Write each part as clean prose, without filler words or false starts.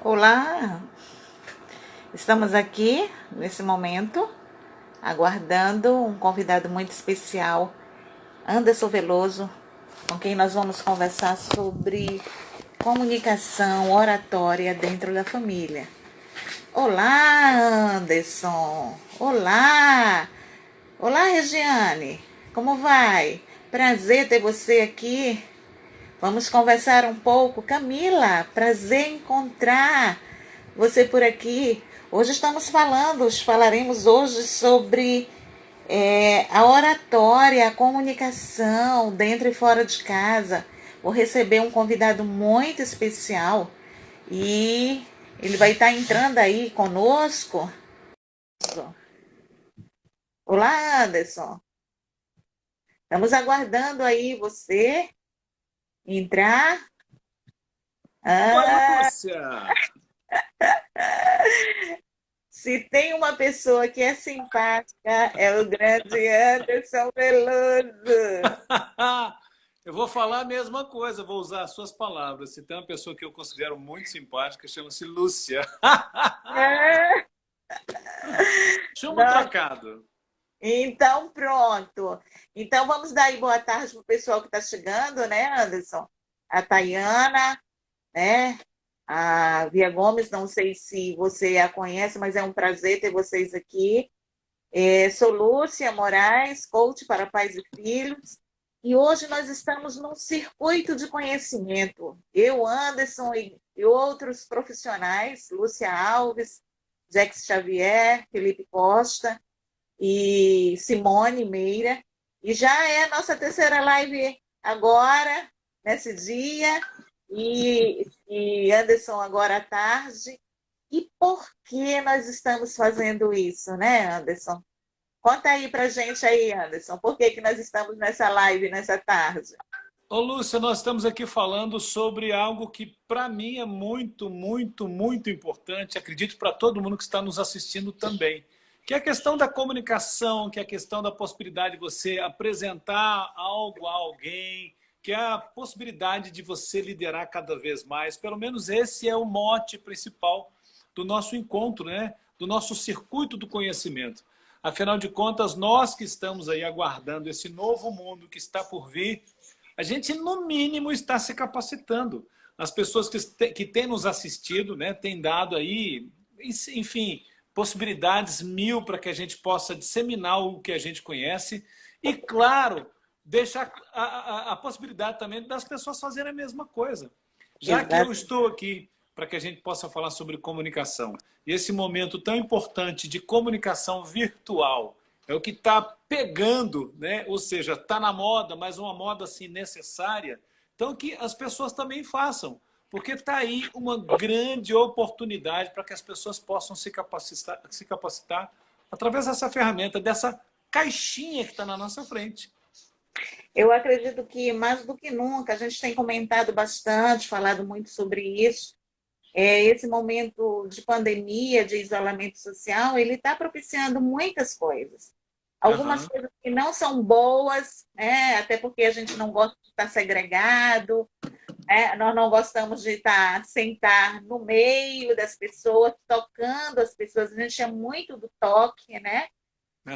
Olá, estamos aqui nesse momento aguardando um convidado muito especial, Anderson Veloso, com quem nós vamos conversar sobre comunicação, oratória dentro da família. Olá, Anderson. Olá. Olá, Regiane. Como vai? Prazer ter você aqui. Vamos conversar um pouco. Camila, prazer em encontrar você por aqui. Hoje falaremos hoje sobre a oratória, a comunicação dentro e fora de casa. Vou receber um convidado muito especial e ele vai estar entrando aí conosco. Olá, Anderson. Estamos aguardando aí você entrar. Oi, Ah, Lúcia! se tem uma pessoa que é simpática, é o grande Anderson Veloso. Eu vou falar a mesma coisa, vou usar as suas palavras. Se tem uma pessoa que eu considero muito simpática, chama-se Lúcia. Ah, Chama não. trocado. Então, pronto. Então, vamos dar aí boa tarde para o pessoal que está chegando, né, Anderson? A Tayana, né? A Via Gomes, não sei se você a conhece, mas é um prazer ter vocês aqui. Sou Lúcia Moraes, coach para pais e filhos, e hoje nós estamos num circuito de conhecimento. Eu, Anderson e outros profissionais, Lúcia Alves, Jex Xavier, Felipe Costa e Simone Meira. E já é a nossa terceira live agora, nesse dia, e Anderson agora à tarde. E por que nós estamos fazendo isso, né, Anderson? Conta aí pra gente aí, Anderson, por que que nós estamos nessa live nessa tarde? Ô, Lúcia, nós estamos aqui falando sobre algo que, para mim, é muito, muito, muito importante. Acredito para todo mundo que está nos assistindo também. Que é a questão da comunicação, que é a questão da possibilidade de você apresentar algo a alguém, que é a possibilidade de você liderar cada vez mais. Pelo menos esse é o mote principal do nosso encontro, né? Do nosso circuito do conhecimento. Afinal de contas, nós que estamos aí aguardando esse novo mundo que está por vir, a gente, no mínimo, está se capacitando. As pessoas que têm nos assistido, né, têm dado aí, enfim, possibilidades mil para que a gente possa disseminar o que a gente conhece e, claro, deixar a possibilidade também das pessoas fazerem a mesma coisa. Já que eu Exato. estou aqui para que a gente possa falar sobre comunicação, e esse momento tão importante de comunicação virtual, é o que está pegando, né? Ou seja, está na moda, mas uma moda assim necessária. Então, que as pessoas também façam, porque está aí uma grande oportunidade para que as pessoas possam se capacitar através dessa ferramenta, dessa caixinha que está na nossa frente. Eu acredito que mais do que nunca, a gente tem comentado bastante, falado muito sobre isso. Esse momento de pandemia, de isolamento social, ele está propiciando muitas coisas. Algumas Aham, coisas que não são boas, né? Até porque a gente não gosta de estar segregado, nós não gostamos de sentar no meio das pessoas, tocando as pessoas, a gente é muito do toque, né?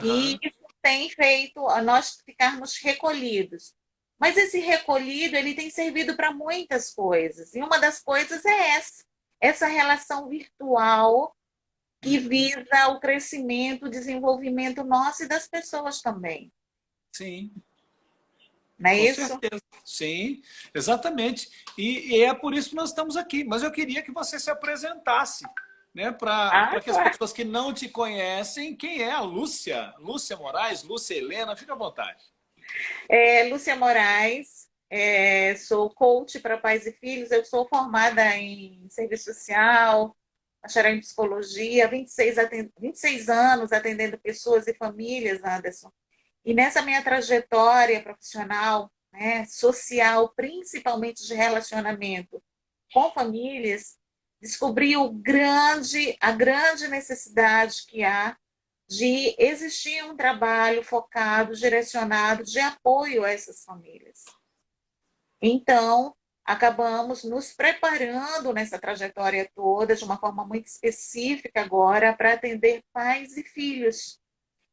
E aham. isso tem feito a nós ficarmos recolhidos. Mas esse recolhido, ele tem servido para muitas coisas. E uma das coisas é essa relação virtual que Uhum. visa o crescimento, o desenvolvimento nosso e das pessoas também. Sim, Não é com isso? certeza. Sim, exatamente. E é por isso que nós estamos aqui. Mas eu queria que você se apresentasse, né, Ah, para que as claro. pessoas que não te conhecem, quem é a Lúcia? Lúcia Moraes, Lúcia Helena, fica à vontade. Lúcia Moraes, sou coach para pais e filhos, eu sou formada em serviço social, bacharel em psicologia, 26 anos atendendo pessoas e famílias, Anderson. E nessa minha trajetória profissional, né, social, principalmente de relacionamento com famílias, descobri a grande necessidade que há de existir um trabalho focado, direcionado, de apoio a essas famílias. Então, acabamos nos preparando nessa trajetória toda de uma forma muito específica agora para atender pais e filhos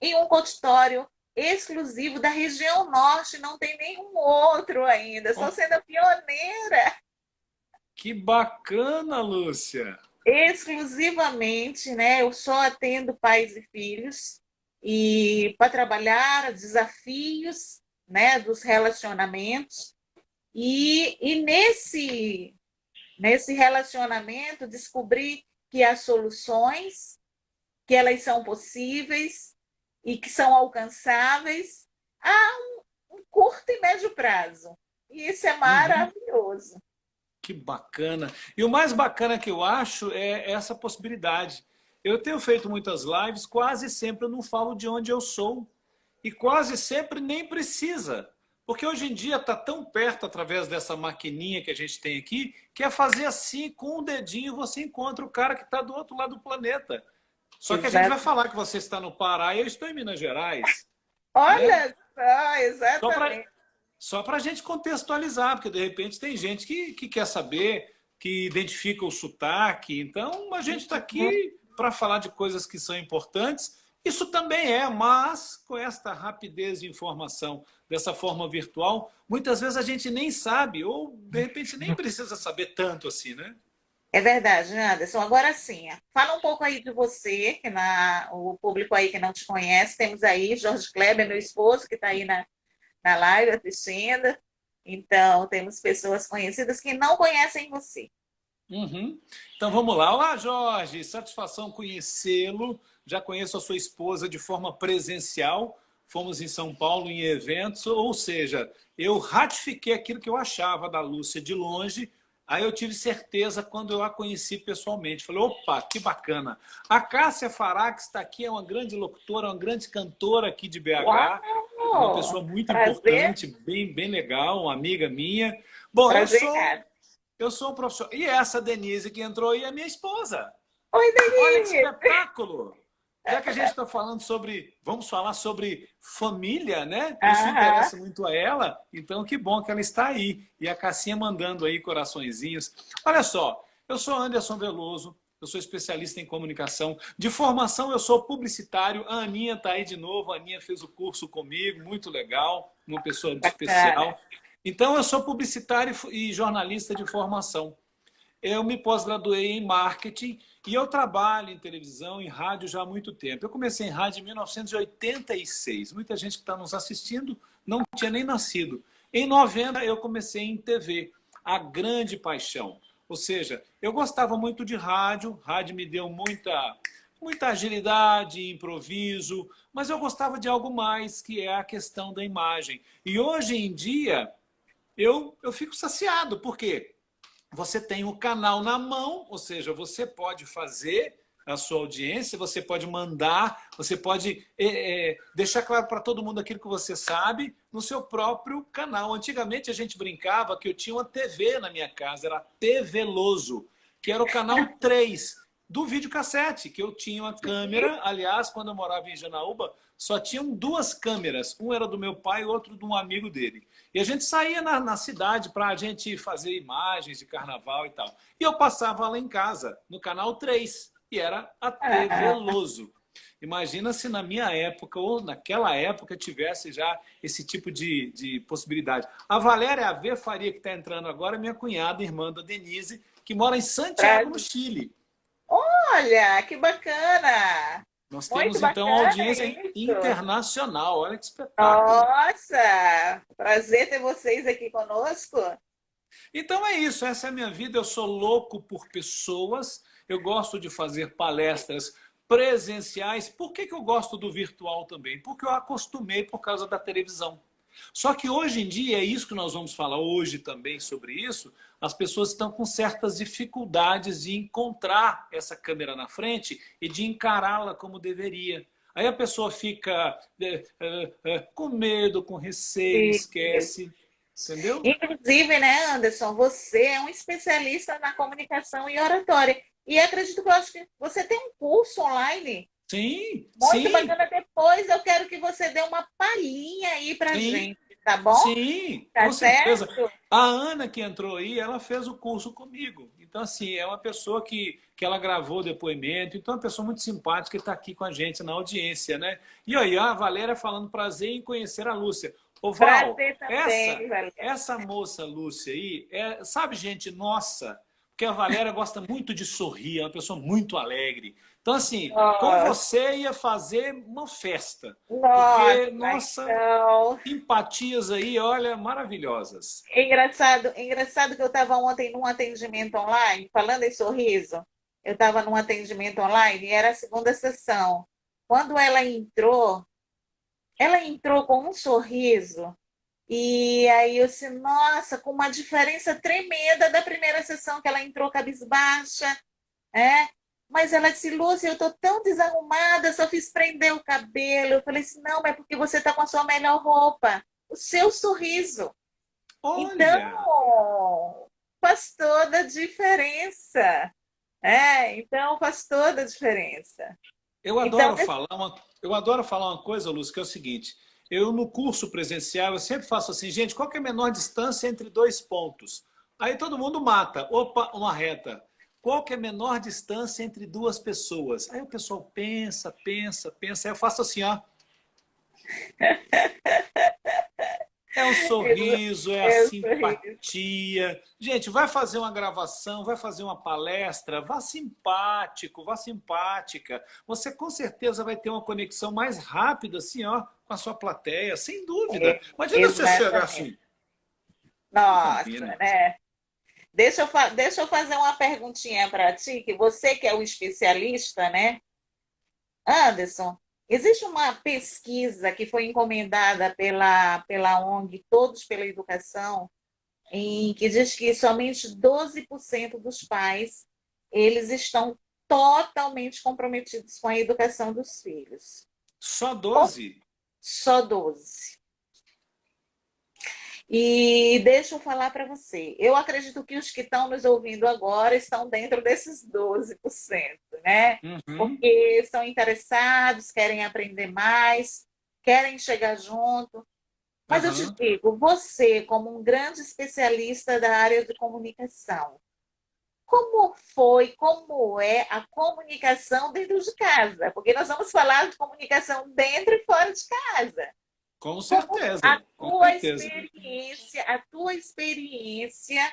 em um consultório exclusivo da região norte, não tem nenhum outro ainda, estou sendo a pioneira. Que bacana, Lúcia! Exclusivamente, né? Eu só atendo pais e filhos e para trabalhar desafios, né, dos relacionamentos e nesse relacionamento descobrir que há soluções, que elas são possíveis e que são alcançáveis a um curto e médio prazo. E isso é maravilhoso. Que bacana. E o mais bacana que eu acho é essa possibilidade. Eu tenho feito muitas lives, quase sempre eu não falo de onde eu sou. E quase sempre nem precisa. Porque hoje em dia está tão perto, através dessa maquininha que a gente tem aqui, que é fazer assim, com um dedinho, você encontra o cara que está do outro lado do planeta. Só que a gente vai falar que você está no Pará e eu estou em Minas Gerais. Olha Né? só, exatamente. Só para a gente contextualizar, porque de repente tem gente que quer saber, que identifica o sotaque. Então a gente está aqui para falar de coisas que são importantes. Isso também é, mas com esta rapidez de informação, dessa forma virtual, muitas vezes a gente nem sabe, ou de repente nem precisa saber tanto assim, né? É verdade, Anderson. Agora sim, fala um pouco aí de você, o público aí que não te conhece. Temos aí Jorge Kleber, meu esposo, que está aí na live assistindo. Então, temos pessoas conhecidas que não conhecem você. Uhum. Então vamos lá. Olá, Jorge. Satisfação conhecê-lo. Já conheço a sua esposa de forma presencial. Fomos em São Paulo em eventos, ou seja, eu ratifiquei aquilo que eu achava da Lúcia de longe. Aí eu tive certeza quando eu a conheci pessoalmente. Falei, opa, que bacana. A Cássia Fará, que está aqui, é uma grande locutora, uma grande cantora aqui de BH. Uau! Uma pessoa muito Prazer. importante, bem legal, uma amiga minha. Bom, Prazer. eu sou um professor. E essa Denise que entrou aí é minha esposa. Oi, Olha que Denise. espetáculo! Já que a gente está falando sobre, vamos falar sobre família, né? Isso Aham. interessa muito a ela, então que bom que ela está aí. E a Cassinha mandando aí coraçõezinhos. Olha só, eu sou Anderson Veloso, eu sou especialista em comunicação. De formação eu sou publicitário, a Aninha está aí de novo, a Aninha fez o curso comigo, muito legal, uma pessoa Bacana. especial. Então eu sou publicitário e jornalista de formação. Eu me pós-graduei em marketing e eu trabalho em televisão, em rádio já há muito tempo. Eu comecei em rádio em 1986. Muita gente que está nos assistindo não tinha nem nascido. Em 90 eu comecei em TV, a grande paixão. Ou seja, eu gostava muito de rádio, rádio me deu muita agilidade, improviso, mas eu gostava de algo mais, que é a questão da imagem. E hoje em dia eu fico saciado, por quê? Você tem o canal na mão, ou seja, você pode fazer a sua audiência, você pode mandar, você pode deixar claro para todo mundo aquilo que você sabe no seu próprio canal. Antigamente a gente brincava que eu tinha uma TV na minha casa, era TVloso, que era o canal 3 do videocassete, que eu tinha uma câmera. Aliás, quando eu morava em Janaúba, só tinham duas câmeras. Um era do meu pai e outro de um amigo dele. E a gente saía na cidade para a gente fazer imagens de carnaval e tal. E eu passava lá em casa, no canal 3, e era a TV Loso. Imagina se na minha época ou naquela época tivesse já esse tipo de possibilidade. A Valéria Ave Faria, que está entrando agora, é minha cunhada, irmã da Denise, que mora em Santiago, no Chile. Olha, que bacana! Nós Muito temos, então, bacana audiência isso. internacional. Olha que espetáculo. Nossa, prazer ter vocês aqui conosco. Então é isso, essa é a minha vida. Eu sou louco por pessoas, eu gosto de fazer palestras presenciais. Por que eu gosto do virtual também? Porque eu acostumei por causa da televisão. Só que hoje em dia, é isso que nós vamos falar hoje também sobre isso, as pessoas estão com certas dificuldades de encontrar essa câmera na frente e de encará-la como deveria. Aí a pessoa fica com medo, com receio, Isso. esquece, entendeu? Inclusive, né, Anderson, você é um especialista na comunicação e oratória. E acredito que eu acho que você tem um curso online Sim, muito sim, bacana. Depois eu quero que você dê uma palhinha aí pra sim. gente, tá bom? Sim, Tá com certeza. certo? A Ana que entrou aí, ela fez o curso comigo. Então, assim, é uma pessoa que ela gravou depoimento, então é uma pessoa muito simpática que está aqui com a gente na audiência, né? E aí, a Valéria falando prazer em conhecer a Lúcia. Ô, Val, Prazer também, Valéria. essa moça Lúcia aí, sabe, gente, nossa, porque a Valéria gosta muito de sorrir, é uma pessoa muito alegre. Então, assim, com Nossa, você ia fazer uma festa. nossa, Porque, nossa, então. simpatias aí, olha, maravilhosas. É engraçado que eu estava ontem num atendimento online, falando em sorriso, eu estava num atendimento online e era a segunda sessão. Quando ela entrou com um sorriso, e aí eu disse, nossa, com uma diferença tremenda da primeira sessão que ela entrou cabisbaixa, né? Mas ela disse, Lúcia, eu estou tão desarrumada, só fiz prender o cabelo. Eu falei assim, não, mas é porque você está com a sua melhor roupa, o seu sorriso. Olha, Então, faz toda a diferença. Então faz toda a diferença. eu Então, adoro eu adoro falar uma coisa, Lúcia, que é o seguinte. Eu, no curso presencial, eu sempre faço assim, gente, qual que é a menor distância entre dois pontos? Aí todo mundo mata. Opa, uma reta. Qual que é a menor distância entre duas pessoas? Aí o pessoal pensa, pensa, pensa. Aí eu faço assim, ó. É o sorriso, é a eu sorri. simpatia. Gente, vai fazer uma gravação, vai fazer uma palestra, vá simpático, vá simpática. Você com certeza vai ter uma conexão mais rápida, assim, ó, com a sua plateia, sem dúvida. Imagina você chegar Exatamente. assim, não Nossa, combina. né? Deixa eu fazer uma perguntinha para ti, que você que é o especialista, né? Anderson, existe uma pesquisa que foi encomendada pela ONG Todos pela Educação, em que diz que somente 12% dos pais eles estão totalmente comprometidos com a educação dos filhos. Só Ou 12? só 12. E deixa eu falar para você, eu acredito que os que estão nos ouvindo agora estão dentro desses 12%, né? Uhum, Porque são interessados, querem aprender mais, querem chegar junto. Mas eu te aham. digo, você, como um grande especialista da área de comunicação, como foi, como é a comunicação dentro de casa? Porque nós vamos falar de comunicação dentro e fora de casa. Com Como a certeza, com tua certeza. experiência, a tua experiência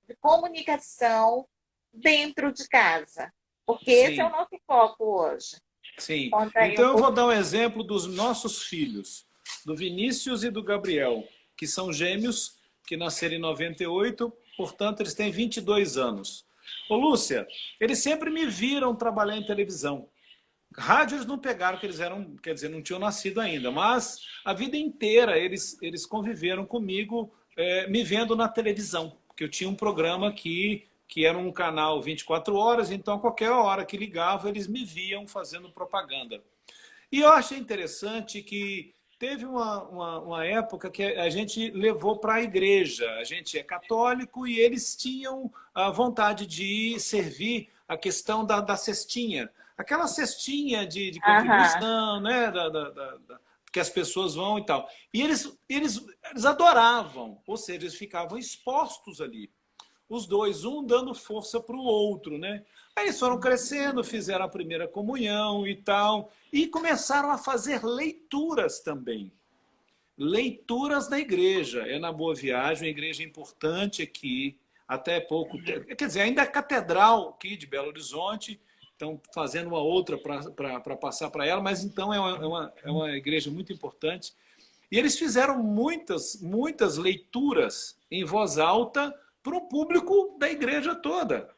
de comunicação dentro de casa? Porque esse é o Sim. nosso foco hoje. Sim. Conta aí um Então eu vou dar pouquinho. um exemplo dos nossos filhos, do Vinícius e do Gabriel, que são gêmeos, que nasceram em 98, portanto eles têm 22 anos. Ô Lúcia, eles sempre me viram trabalhar em televisão. Rádio eles não pegaram, porque eles eram, quer dizer, não tinham nascido ainda, mas a vida inteira eles conviveram comigo, me vendo na televisão, porque eu tinha um programa que era um canal 24 horas, então a qualquer hora que ligava, eles me viam fazendo propaganda. E eu achei interessante que teve uma época que a gente levou para a igreja. A gente é católico e eles tinham a vontade de servir a questão da cestinha. Aquela cestinha de Aham, contribuição, né? Que as pessoas vão e tal. E eles adoravam, ou seja, eles ficavam expostos ali os dois, um dando força para o outro, né? Aí eles foram crescendo, fizeram a primeira comunhão e tal, e começaram a fazer leituras também. Leituras na igreja. É na Boa Viagem, uma igreja importante aqui, até pouco tempo. Quer dizer, ainda é catedral aqui de Belo Horizonte, estão fazendo uma outra para passar para ela, mas então é uma igreja muito importante. E eles fizeram muitas leituras em voz alta para o público da igreja toda.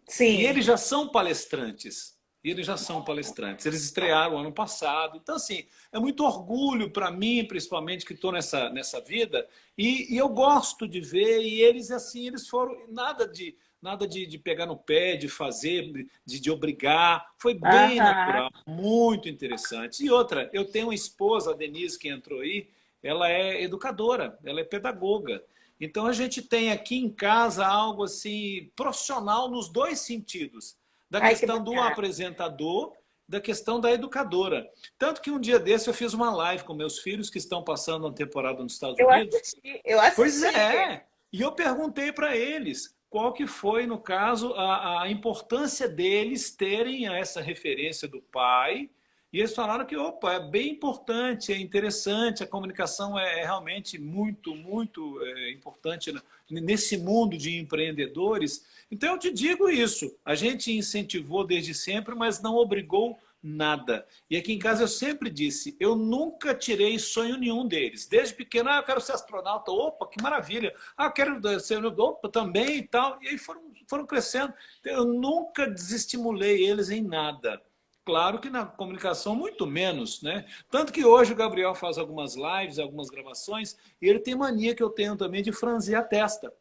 E sim. eles já são palestrantes. Eles já são palestrantes. Eles estrearam ano passado. Então, assim, é muito orgulho para mim, principalmente, que estou nessa vida. E eu gosto de ver. E eles, assim, eles foram... Nada de pegar no pé, de fazer, de obrigar. Foi bem Aham. natural, muito interessante. E outra, eu tenho uma esposa, a Denise, que entrou aí, ela é educadora, ela é pedagoga. Então a gente tem aqui em casa algo assim profissional nos dois sentidos, da Ai, que questão do bacana. apresentador da questão da educadora. Tanto que um dia desse eu fiz uma live com meus filhos que estão passando uma temporada nos Estados Unidos. Eu Pois assisti. é, e eu perguntei para eles qual que foi, no caso, a importância deles terem essa referência do pai. E eles falaram que, opa, é bem importante, é interessante, a comunicação é realmente muito, muito importante nesse mundo de empreendedores. Então eu te digo isso, a gente incentivou desde sempre, mas não obrigou nada. E aqui em casa eu sempre disse, eu nunca tirei sonho nenhum deles. Desde pequeno, eu quero ser astronauta, opa, que maravilha. Eu quero ser, opa, também e tal. E aí foram crescendo. Eu nunca desestimulei eles em nada. Claro que na comunicação muito menos, né? Tanto que hoje o Gabriel faz algumas lives, algumas gravações, e ele tem mania que eu tenho também de franzir a testa.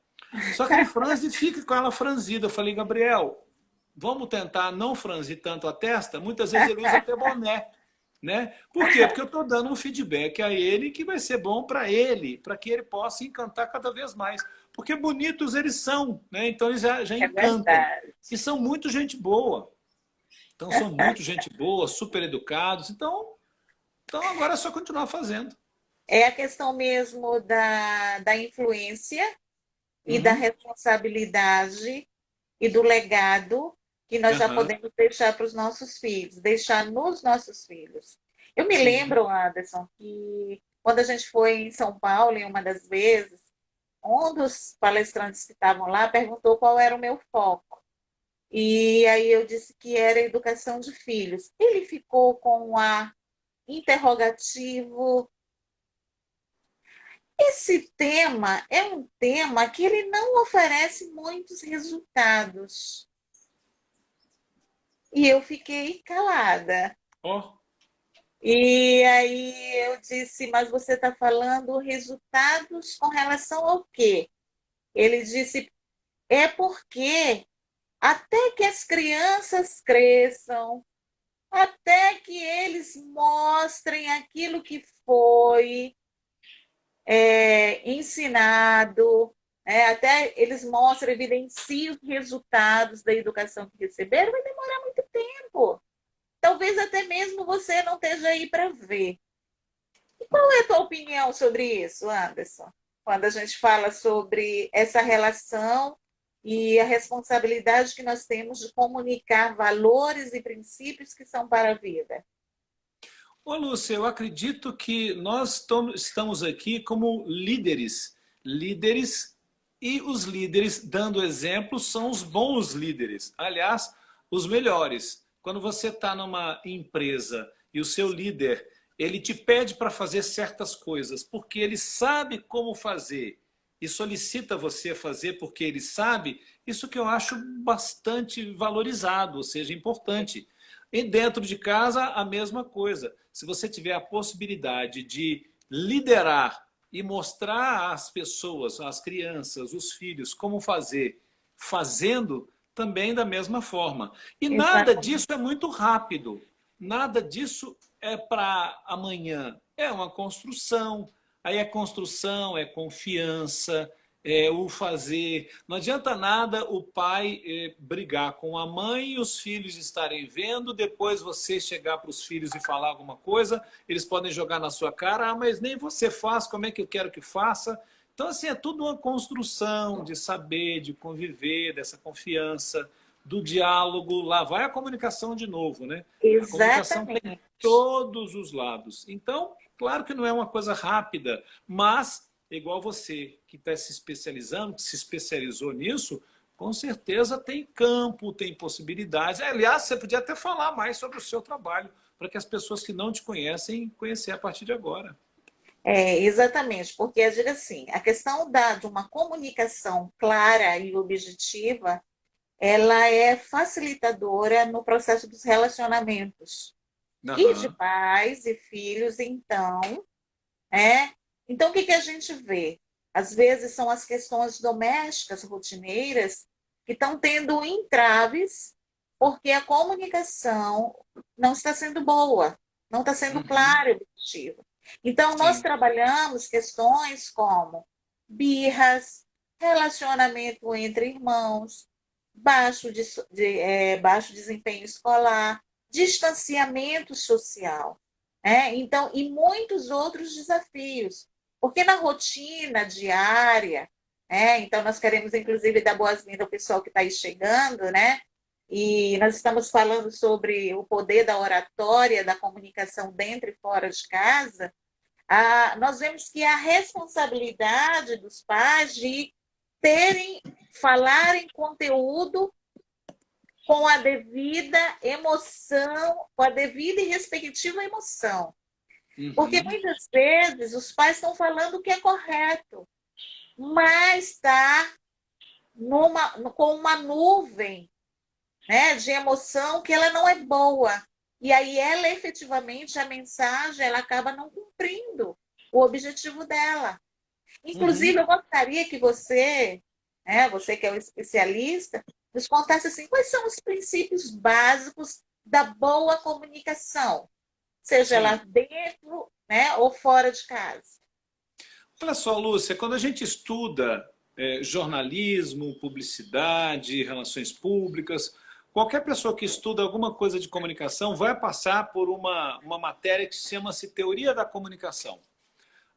Só que ele franze e fica com ela franzida. Eu falei, Gabriel, vamos tentar não franzir tanto a testa? Muitas vezes ele usa até boné, né? Por quê? Porque eu estou dando um feedback a ele que vai ser bom para ele, para que ele possa encantar cada vez mais. Porque bonitos eles são, né? Então eles já É encantam. verdade. E são muito gente boa. Então são muito gente boa, super educados. Então agora é só continuar fazendo. É a questão mesmo da influência e da Uhum. responsabilidade e do legado que nós já Aham. podemos deixar para os nossos filhos, deixar nos nossos filhos. Eu me Sim. lembro, Anderson, que quando a gente foi em São Paulo, em uma das vezes, um dos palestrantes que estavam lá perguntou qual era o meu foco. E aí eu disse que era educação de filhos. Ele ficou com um ar interrogativo. Esse tema é um tema que ele não oferece muitos resultados. E eu fiquei calada. Ó. E aí eu disse, mas você está falando resultados com relação ao quê? Ele disse, é porque até que as crianças cresçam, até que eles mostrem aquilo que foi ensinado, até eles mostram, evidenciam os resultados da educação que receberam, vai demorar muito tempo. Talvez até mesmo você não esteja aí para ver. E qual é a tua opinião sobre isso, Anderson? Quando a gente fala sobre essa relação e a responsabilidade que nós temos de comunicar valores e princípios que são para a vida. Ô, Lúcia, eu acredito que nós estamos aqui como líderes. Líderes e os líderes, dando exemplo, são os bons líderes. Aliás, os melhores. Quando você está numa empresa e o seu líder, ele te pede para fazer certas coisas, porque ele sabe como fazer e solicita você a fazer porque ele sabe, isso que eu acho bastante valorizado, ou seja, importante. E dentro de casa, a mesma coisa. Se você tiver a possibilidade de liderar e mostrar às pessoas, às crianças, os filhos, como fazer, fazendo também da mesma forma. E nada disso Exatamente. é muito rápido. Nada disso é para amanhã. É uma construção. Aí é construção, é confiança, é o fazer. Não adianta nada o pai brigar com a mãe e os filhos estarem vendo, depois você chegar para os filhos e falar alguma coisa, eles podem jogar na sua cara, ah, mas nem você faz, como é que eu quero que faça? Então, assim, é tudo uma construção de saber, de conviver, dessa confiança, do diálogo. Lá vai a comunicação de novo, né? A comunicação tem Exatamente. todos os lados. Então, claro que não é uma coisa rápida, mas igual você que está se especializando, que se especializou nisso, com certeza tem campo, tem possibilidades. Aliás, você podia até falar mais sobre o seu trabalho, para que as pessoas que não te conhecem, conhecer a partir de agora. Exatamente, porque eu digo assim, a questão de uma comunicação clara e objetiva, ela é facilitadora no processo dos relacionamentos. E de Aham. pais e filhos, então, é. Então, o que a gente vê? Às vezes são as questões domésticas, rotineiras, que estão tendo entraves porque a comunicação não está sendo boa, não está sendo Uhum. clara e objetiva. Então, nós Sim. trabalhamos questões como birras, relacionamento entre irmãos, baixo desempenho escolar, distanciamento social, né? Então, e muitos outros desafios, porque na rotina diária, né? Então nós queremos inclusive dar boas-vindas ao pessoal que está aí chegando, né? E nós estamos falando sobre o poder da oratória, da comunicação dentro e fora de casa. Nós vemos que a responsabilidade dos pais de falarem conteúdo com a devida emoção, com a devida e respectiva emoção. Porque muitas vezes os pais estão falando o que é correto, mas está com uma nuvem, né, de emoção que ela não é boa. E aí ela, efetivamente, a mensagem, ela acaba não cumprindo o objetivo dela. Inclusive, eu gostaria que você, né, você que é o especialista, nos contasse assim, quais são os princípios básicos da boa comunicação, seja ela dentro, né, ou fora de casa. Olha só, Lúcia, quando a gente estuda jornalismo, publicidade, relações públicas, qualquer pessoa que estuda alguma coisa de comunicação vai passar por uma matéria que chama-se teoria da comunicação.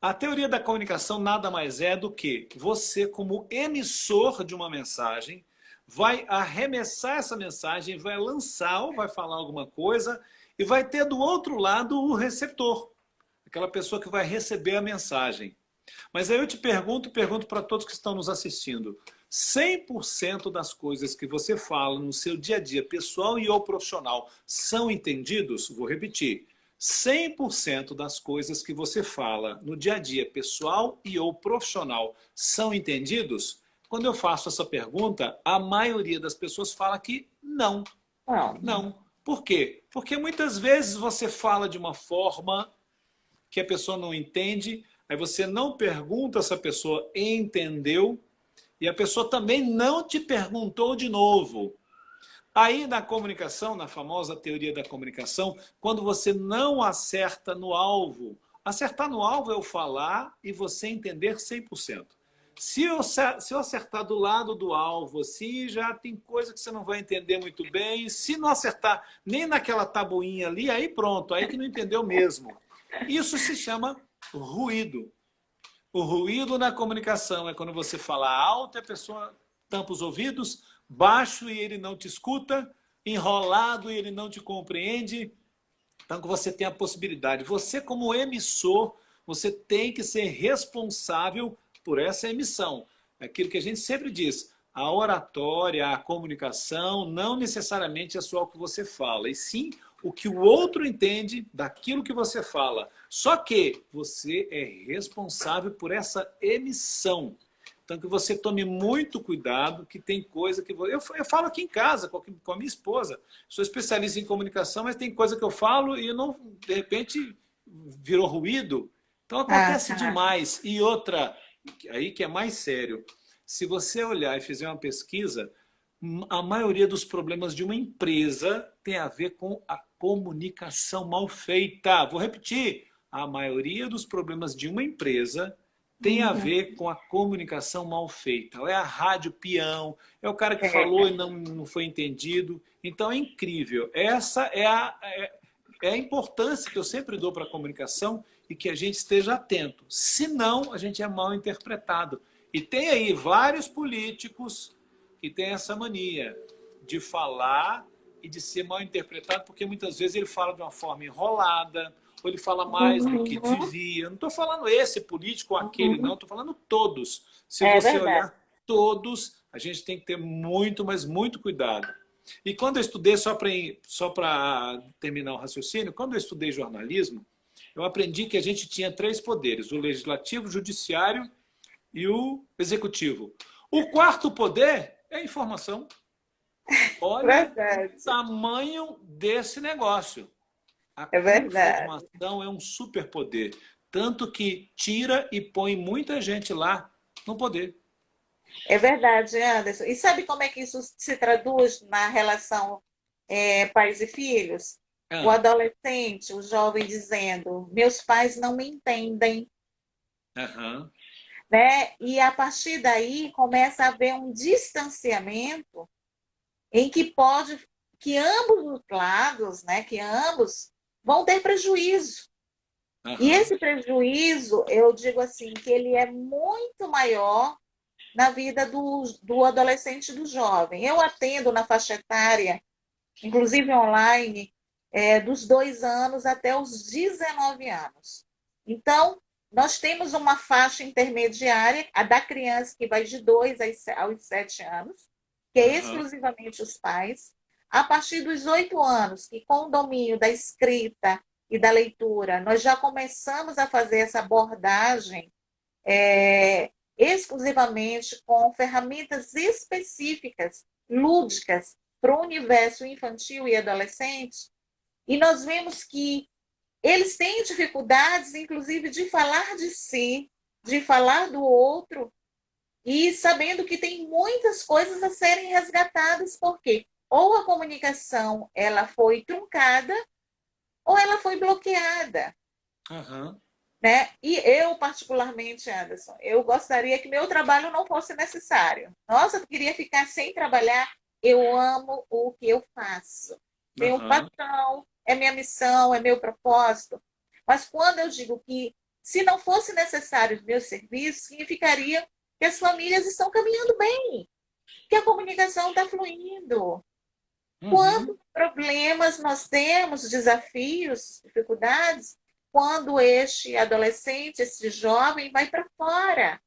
A teoria da comunicação nada mais é do que você, como emissor de uma mensagem, vai arremessar essa mensagem, vai lançar ou vai falar alguma coisa e vai ter do outro lado o receptor, aquela pessoa que vai receber a mensagem. Mas aí eu te pergunto para todos que estão nos assistindo, 100% das coisas que você fala no seu dia a dia, pessoal e ou profissional, são entendidos? Vou repetir. 100% das coisas que você fala no dia a dia, pessoal e ou profissional, são entendidos? Quando eu faço essa pergunta, a maioria das pessoas fala que não. Não. Por quê? Porque muitas vezes você fala de uma forma que a pessoa não entende, aí você não pergunta se a pessoa entendeu e a pessoa também não te perguntou de novo. Aí na comunicação, na famosa teoria da comunicação, quando você não acerta no alvo, acertar no alvo é eu falar e você entender 100%. Se eu acertar do lado do alvo, se já tem coisa que você não vai entender muito bem, se não acertar nem naquela tabuinha ali, aí pronto, aí que não entendeu mesmo. Isso se chama ruído. O ruído na comunicação é quando você fala alto e a pessoa tampa os ouvidos, baixo e ele não te escuta, enrolado e ele não te compreende. Então você tem a possibilidade, você como emissor, você tem que ser responsável por essa emissão. Aquilo que a gente sempre diz, a oratória, a comunicação, não necessariamente é só o que você fala, e sim o que o outro entende daquilo que você fala. Só que você é responsável por essa emissão. Então, que você tome muito cuidado, que tem coisa que... Eu falo aqui em casa com a minha esposa. Sou especialista em comunicação, mas tem coisa que eu falo e não, de repente virou ruído. Então, acontece demais. E outra, aí que é mais sério. Se você olhar e fizer uma pesquisa, a maioria dos problemas de uma empresa tem a ver com a comunicação mal feita. Vou repetir. A maioria dos problemas de uma empresa tem a ver com a comunicação mal feita. É a rádio peão, é o cara que falou e não foi entendido. Então é incrível. Essa é a importância que eu sempre dou para a comunicação e que a gente esteja atento. Senão, a gente é mal interpretado. E tem aí vários políticos que têm essa mania de falar e de ser mal interpretado, porque muitas vezes ele fala de uma forma enrolada, ou ele fala mais do que devia. Não estou falando esse político ou aquele, não. Estou falando todos. Se você olhar todos, a gente tem que ter muito, mas muito cuidado. E quando eu estudei, só para terminar o raciocínio, quando eu estudei jornalismo, eu aprendi que a gente tinha 3 poderes, o legislativo, o judiciário e o executivo. O quarto poder é a informação. Olha o tamanho desse negócio. A informação é um superpoder. Tanto que tira e põe muita gente lá no poder. É verdade, Anderson. E sabe como é que isso se traduz na relação pais e filhos? O adolescente, o jovem dizendo, meus pais não me entendem. Né? E a partir daí começa a haver um distanciamento em que pode que ambos os lados, né, que ambos vão ter prejuízo. E Aham. esse prejuízo, eu digo assim, que ele é muito maior na vida do adolescente e do jovem. Eu atendo na faixa etária, inclusive online, dos 2 anos até os 19 anos. Então, nós temos uma faixa intermediária, a da criança que vai de 2 aos 7 anos, que é Aham. exclusivamente os pais. A partir dos 8 anos, que com o domínio da escrita e da leitura, nós já começamos a fazer essa abordagem exclusivamente com ferramentas específicas, lúdicas, para o universo infantil e adolescente, e nós vemos que eles têm dificuldades, inclusive, de falar de si, de falar do outro, e sabendo que tem muitas coisas a serem resgatadas, porque ou a comunicação ela foi truncada, ou ela foi bloqueada. Aham. Né? E eu, particularmente, Anderson, eu gostaria que meu trabalho não fosse necessário. Nossa, eu queria ficar sem trabalhar. Eu amo o que eu faço. Tenho Aham. paixão, é minha missão, é meu propósito. Mas quando eu digo que se não fosse necessário os meus serviços, significaria que as famílias estão caminhando bem, que a comunicação está fluindo. Uhum. Quantos problemas nós temos, desafios, dificuldades, quando este adolescente, esse jovem vai para fora?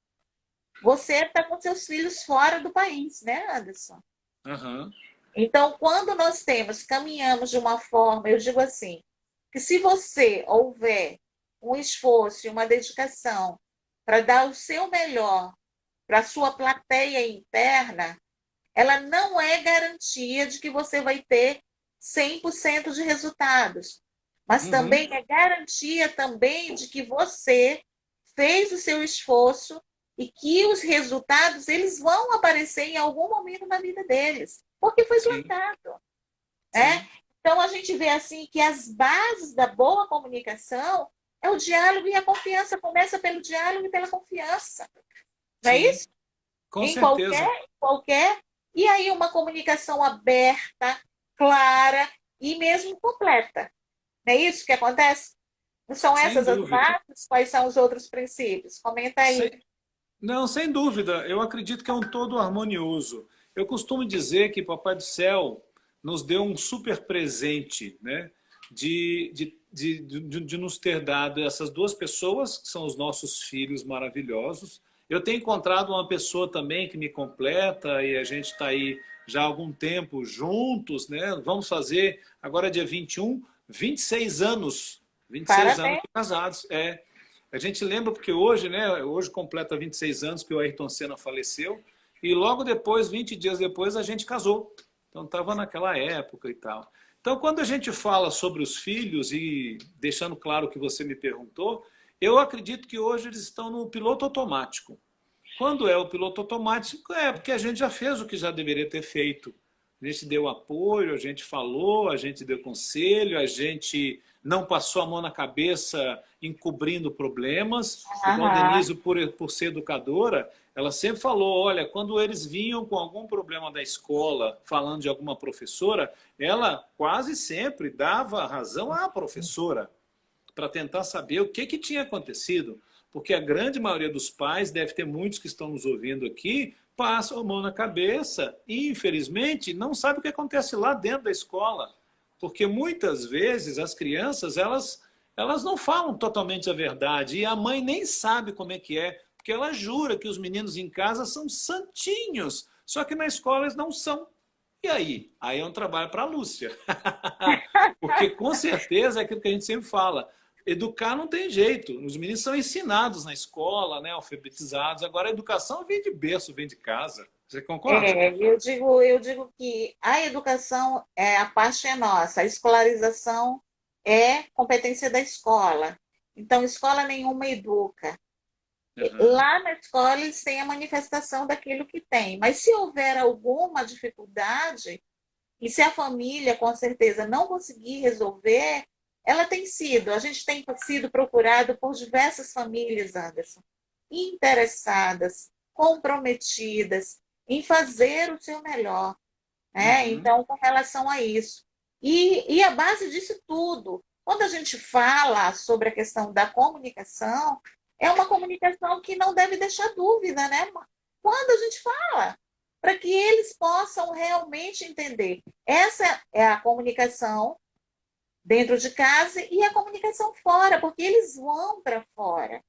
Você está com seus filhos fora do país, né, Anderson? Aham. Então, quando nós caminhamos de uma forma, eu digo assim, que se você houver um esforço e uma dedicação para dar o seu melhor para a sua plateia interna, ela não é garantia de que você vai ter 100% de resultados, mas Uhum. também é garantia também de que você fez o seu esforço e que os resultados eles vão aparecer em algum momento na vida deles, porque foi Sim, plantado, né? sim, Então a gente vê assim que as bases da boa comunicação é o diálogo e a confiança, começa pelo diálogo e pela confiança, não é sim, isso? com Em certeza. qualquer, e aí uma comunicação aberta, clara e mesmo completa. Não é isso que acontece? Não são Sem essas as dúvida. bases? Quais são os outros princípios? Comenta aí. Sem, não, sem dúvida. Eu acredito que é um todo harmonioso. Eu costumo dizer que Papai do Céu nos deu um super presente, né? De nos ter dado essas duas pessoas, que são os nossos filhos maravilhosos. Eu tenho encontrado uma pessoa também que me completa e a gente está aí já há algum tempo juntos, né? Vamos fazer, agora dia 21, 26 anos. 26 anos Parabéns. de casados. É. A gente lembra porque hoje, né? Hoje completa 26 anos que o Ayrton Senna faleceu e logo depois, 20 dias depois, a gente casou. Então estava naquela época e tal. Então, quando a gente fala sobre os filhos e deixando claro o que você me perguntou, eu acredito que hoje eles estão no piloto automático. Quando é o piloto automático, é porque a gente já fez o que já deveria ter feito. A gente deu apoio, a gente falou, a gente deu conselho, a gente não passou a mão na cabeça encobrindo problemas. Igual a Aham. Denise, por ser educadora, ela sempre falou, olha, quando eles vinham com algum problema da escola, falando de alguma professora, ela quase sempre dava razão à professora para tentar saber o que tinha acontecido. Porque a grande maioria dos pais, deve ter muitos que estão nos ouvindo aqui, passam a mão na cabeça e, infelizmente, não sabe o que acontece lá dentro da escola. Porque muitas vezes as crianças, elas não falam totalmente a verdade e a mãe nem sabe como é que é, porque ela jura que os meninos em casa são santinhos, só que na escola eles não são. E aí? Aí é um trabalho para a Lúcia. Porque com certeza é aquilo que a gente sempre fala. Educar não tem jeito. Os meninos são ensinados na escola, né, alfabetizados. Agora a educação vem de berço, vem de casa. Você concorda? Eu digo que a educação, a parte é nossa, a escolarização é competência da escola. Então, escola nenhuma educa. Uhum. Lá na escola eles têm a manifestação daquilo que tem, mas se houver alguma dificuldade, e se a família, com certeza, não conseguir resolver, ela tem sido, a gente tem sido procurado por diversas famílias, Anderson, interessadas, comprometidas em fazer o seu melhor. né? Então, com relação a isso. E a base disso tudo, quando a gente fala sobre a questão da comunicação, é uma comunicação que não deve deixar dúvida, né? Quando a gente fala, para que eles possam realmente entender. Essa é a comunicação dentro de casa e a comunicação fora, porque eles vão para fora.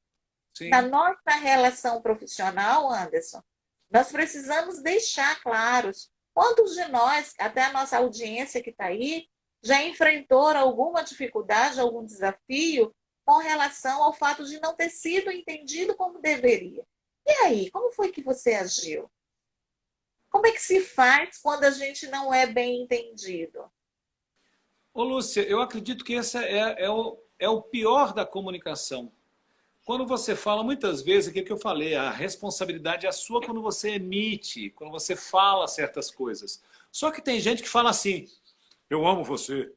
Na Sim. nossa relação profissional, Anderson, nós precisamos deixar claros quantos de nós, até a nossa audiência que está aí, já enfrentou alguma dificuldade, algum desafio com relação ao fato de não ter sido entendido como deveria. E aí, como foi que você agiu? Como é que se faz quando a gente não é bem entendido? Ô, Lúcia, eu acredito que esse é o pior da comunicação. Quando você fala, muitas vezes, aquilo que eu falei, a responsabilidade é sua quando você emite, quando você fala certas coisas. Só que tem gente que fala assim, eu amo você.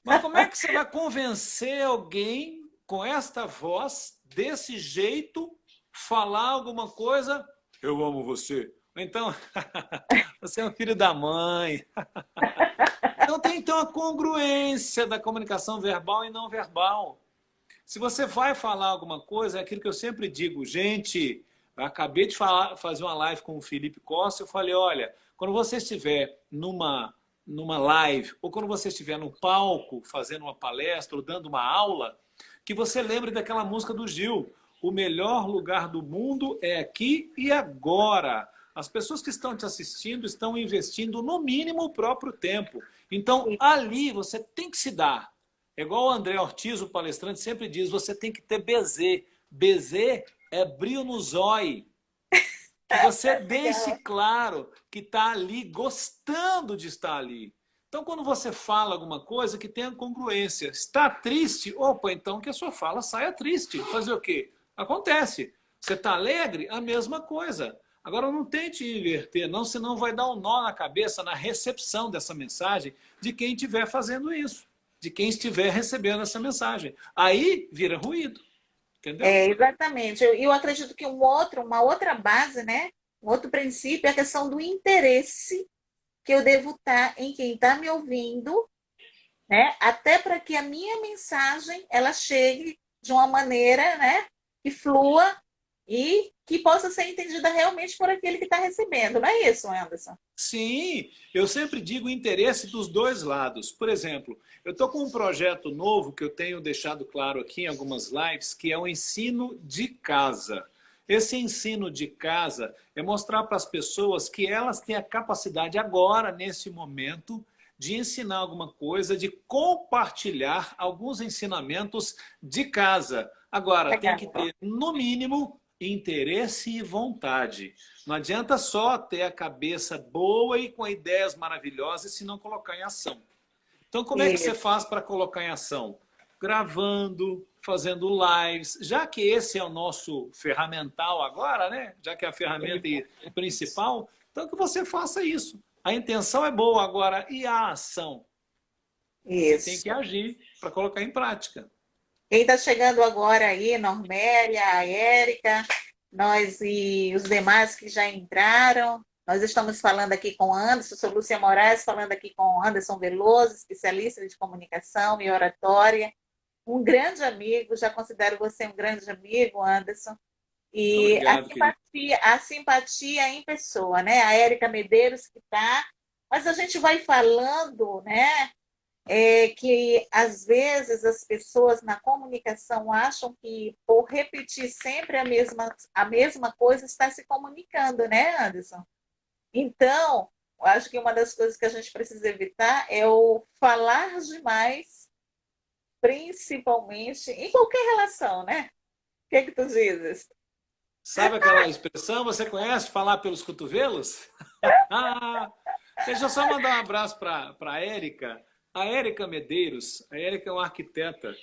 Mas como é que você vai convencer alguém com esta voz, desse jeito, falar alguma coisa, eu amo você? Então, você é um filho da mãe. Então tem então a congruência da comunicação verbal e não verbal. Se você vai falar alguma coisa, é aquilo que eu sempre digo, gente, eu acabei de fazer uma live com o Felipe Costa, eu falei, olha, quando você estiver numa live, ou quando você estiver no palco fazendo uma palestra ou dando uma aula, que você lembre daquela música do Gil, o melhor lugar do mundo é aqui e agora. As pessoas que estão te assistindo estão investindo no mínimo o próprio tempo. Então, ali você tem que se dar. É igual o André Ortiz, o palestrante, sempre diz, você tem que ter BZ. BZ é brilho no zóio. Que você deixe claro que está ali, gostando de estar ali. Então, quando você fala alguma coisa, que tenha congruência. Está triste? Opa, então que a sua fala saia triste. Fazer o quê? Acontece. Você está alegre? A mesma coisa. Agora, não tente inverter, não, senão vai dar um nó na cabeça, na recepção dessa mensagem de quem estiver fazendo isso, de quem estiver recebendo essa mensagem. Aí vira ruído, entendeu? Exatamente. Eu acredito que uma outra base, né? Um outro princípio é a questão do interesse que eu devo estar em quem está me ouvindo, né? Até para que a minha mensagem ela chegue de uma maneira, né? Que flua e que possa ser entendida realmente por aquele que está recebendo. Não é isso, Anderson? Sim, eu sempre digo o interesse dos dois lados. Por exemplo, eu estou com um projeto novo que eu tenho deixado claro aqui em algumas lives, que é o ensino de casa. Esse ensino de casa é mostrar para as pessoas que elas têm a capacidade agora, nesse momento, de ensinar alguma coisa, de compartilhar alguns ensinamentos de casa. Agora, tem que ter, no mínimo, interesse e vontade. Não adianta só ter a cabeça boa e com ideias maravilhosas se não colocar em ação. Então, como é que você faz para colocar em ação? Gravando, fazendo lives, já que esse é o nosso ferramental agora, né? Já que é a ferramenta principal, então que você faça isso. A intenção é boa agora, e a ação? Você tem que agir para colocar em prática. Quem está chegando agora aí, Normélia, a Érica, nós e os demais que já entraram. Nós estamos falando aqui com Anderson, sou Lúcia Moraes, falando aqui com Anderson Veloso, especialista de comunicação e oratória. Um grande amigo, já considero você um grande amigo, Anderson. E Obrigado, a simpatia em pessoa, né? A Érica Medeiros que está. Mas a gente vai falando, né? Que às vezes as pessoas na comunicação acham que por repetir sempre a mesma coisa está se comunicando, né, Anderson? Então, eu acho que uma das coisas que a gente precisa evitar é o falar demais, principalmente em qualquer relação, né? O que é que tu dizes? Sabe aquela expressão, você conhece, falar pelos cotovelos? Deixa eu só mandar um abraço para a Érica. A Érica Medeiros, a Érica é uma arquiteta,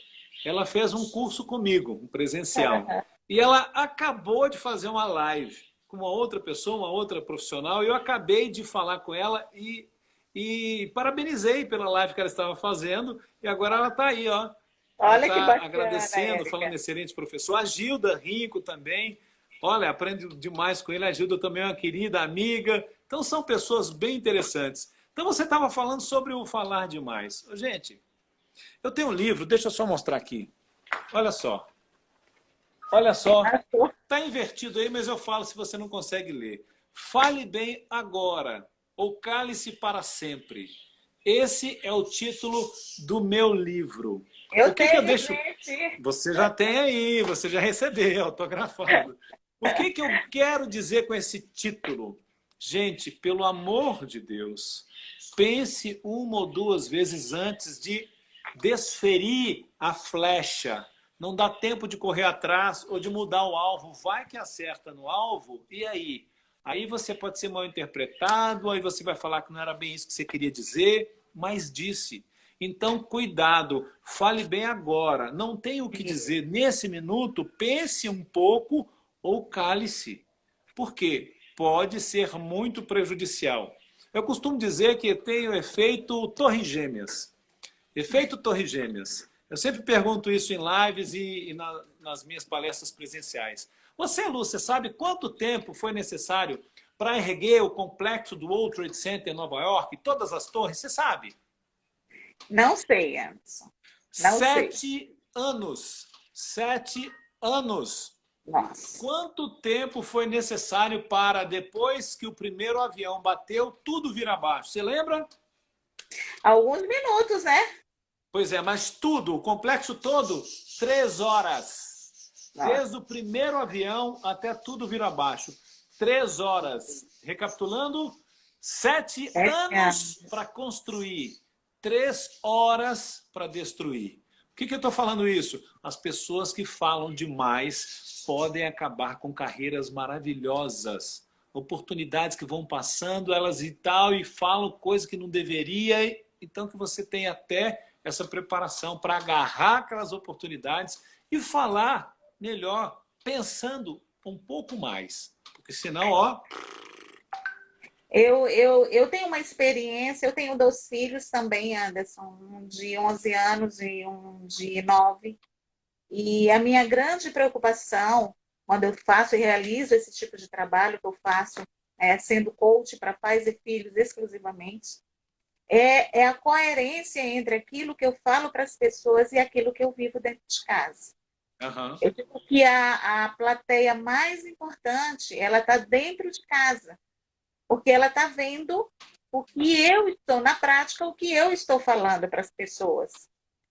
ela fez um curso comigo, um presencial. E ela acabou de fazer uma live com uma outra pessoa, uma outra profissional, e eu acabei de falar com ela e parabenizei pela live que ela estava fazendo, e agora ela está aí, ó. Olha que bacana, agradecendo, Érica. falando excelente professor. A Gilda Rico também. Olha, aprendo demais com ele. A Gilda também é uma querida amiga. Então são pessoas bem interessantes. Então você estava falando sobre o falar demais. Gente, eu tenho um livro, deixa eu só mostrar aqui. Olha só. Olha só. Está invertido aí, mas eu falo se você não consegue ler. Fale bem agora, ou cale-se para sempre. Esse é o título do meu livro. Eu O que que eu tenho, deixo? gente. Você já tem aí, você já recebeu, autografado. O que que eu quero dizer com esse título? Gente, pelo amor de Deus, pense uma ou duas vezes antes de desferir a flecha. Não dá tempo de correr atrás ou de mudar o alvo. Vai que acerta no alvo, e aí? Aí você pode ser mal interpretado, aí você vai falar que não era bem isso que você queria dizer, mas disse. Então, cuidado, fale bem agora. Não tem o que dizer nesse minuto, pense um pouco ou cale-se. Por quê? Pode ser muito prejudicial. Eu costumo dizer que tem o efeito Torre Gêmeas. Efeito Torre Gêmeas. Eu sempre pergunto isso em lives e nas minhas palestras presenciais. Você, Lúcia, sabe quanto tempo foi necessário para erguer o complexo do World Trade Center em Nova York, todas as torres? Você sabe? Não sei, Anderson. Não sei. 7 anos. 7 anos. Nossa. Quanto tempo foi necessário para, depois que o primeiro avião bateu, tudo vir abaixo? Você lembra? Alguns minutos, né? Pois é, mas tudo, o complexo todo, 3 horas. Nossa. Desde o primeiro avião até tudo vir abaixo. 3 horas. Recapitulando, 7 anos para construir, 3 horas para destruir. Por que eu estou falando isso? As pessoas que falam demais podem acabar com carreiras maravilhosas. Oportunidades que vão passando, elas e tal, e falam coisas que não deveria. Então que você tem até essa preparação para agarrar aquelas oportunidades e falar melhor, pensando um pouco mais. Porque senão, ó... Eu tenho uma experiência, eu tenho 2 filhos também, Anderson, um de 11 anos e um de 9. E a minha grande preocupação, quando eu faço e realizo esse tipo de trabalho que eu faço, sendo coach para pais e filhos exclusivamente, é a coerência entre aquilo que eu falo para as pessoas e aquilo que eu vivo dentro de casa. Uhum. Eu digo que a plateia mais importante, ela está dentro de casa, porque ela está vendo o que eu estou, na prática, o que eu estou falando para as pessoas.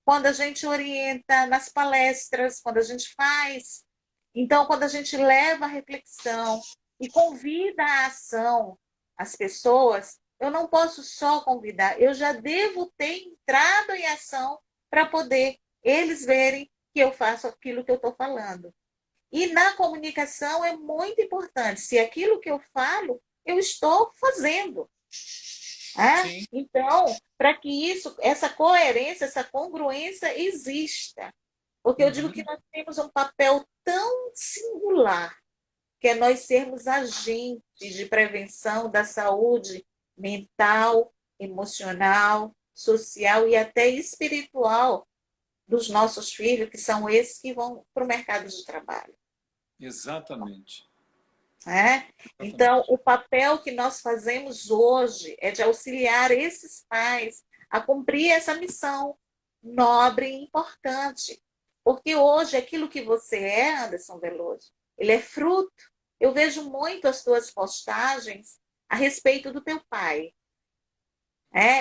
Quando a gente orienta nas palestras, quando a gente faz. Então, quando a gente leva a reflexão e convida a ação as pessoas, eu não posso só convidar, eu já devo ter entrado em ação para poder eles verem que eu faço aquilo que eu estou falando. E na comunicação é muito importante, se aquilo que eu falo, eu estou fazendo. Então, para que isso, essa coerência, essa congruência exista. Porque eu digo que nós temos um papel tão singular, que é nós sermos agentes de prevenção da saúde mental, emocional, social e até espiritual dos nossos filhos, que são esses que vão para o mercado de trabalho. Exatamente. Então, o papel que nós fazemos hoje é de auxiliar esses pais a cumprir essa missão nobre e importante. Porque hoje, aquilo que você é, Anderson Veloso, ele é fruto. Eu vejo muito as tuas postagens a respeito do teu pai.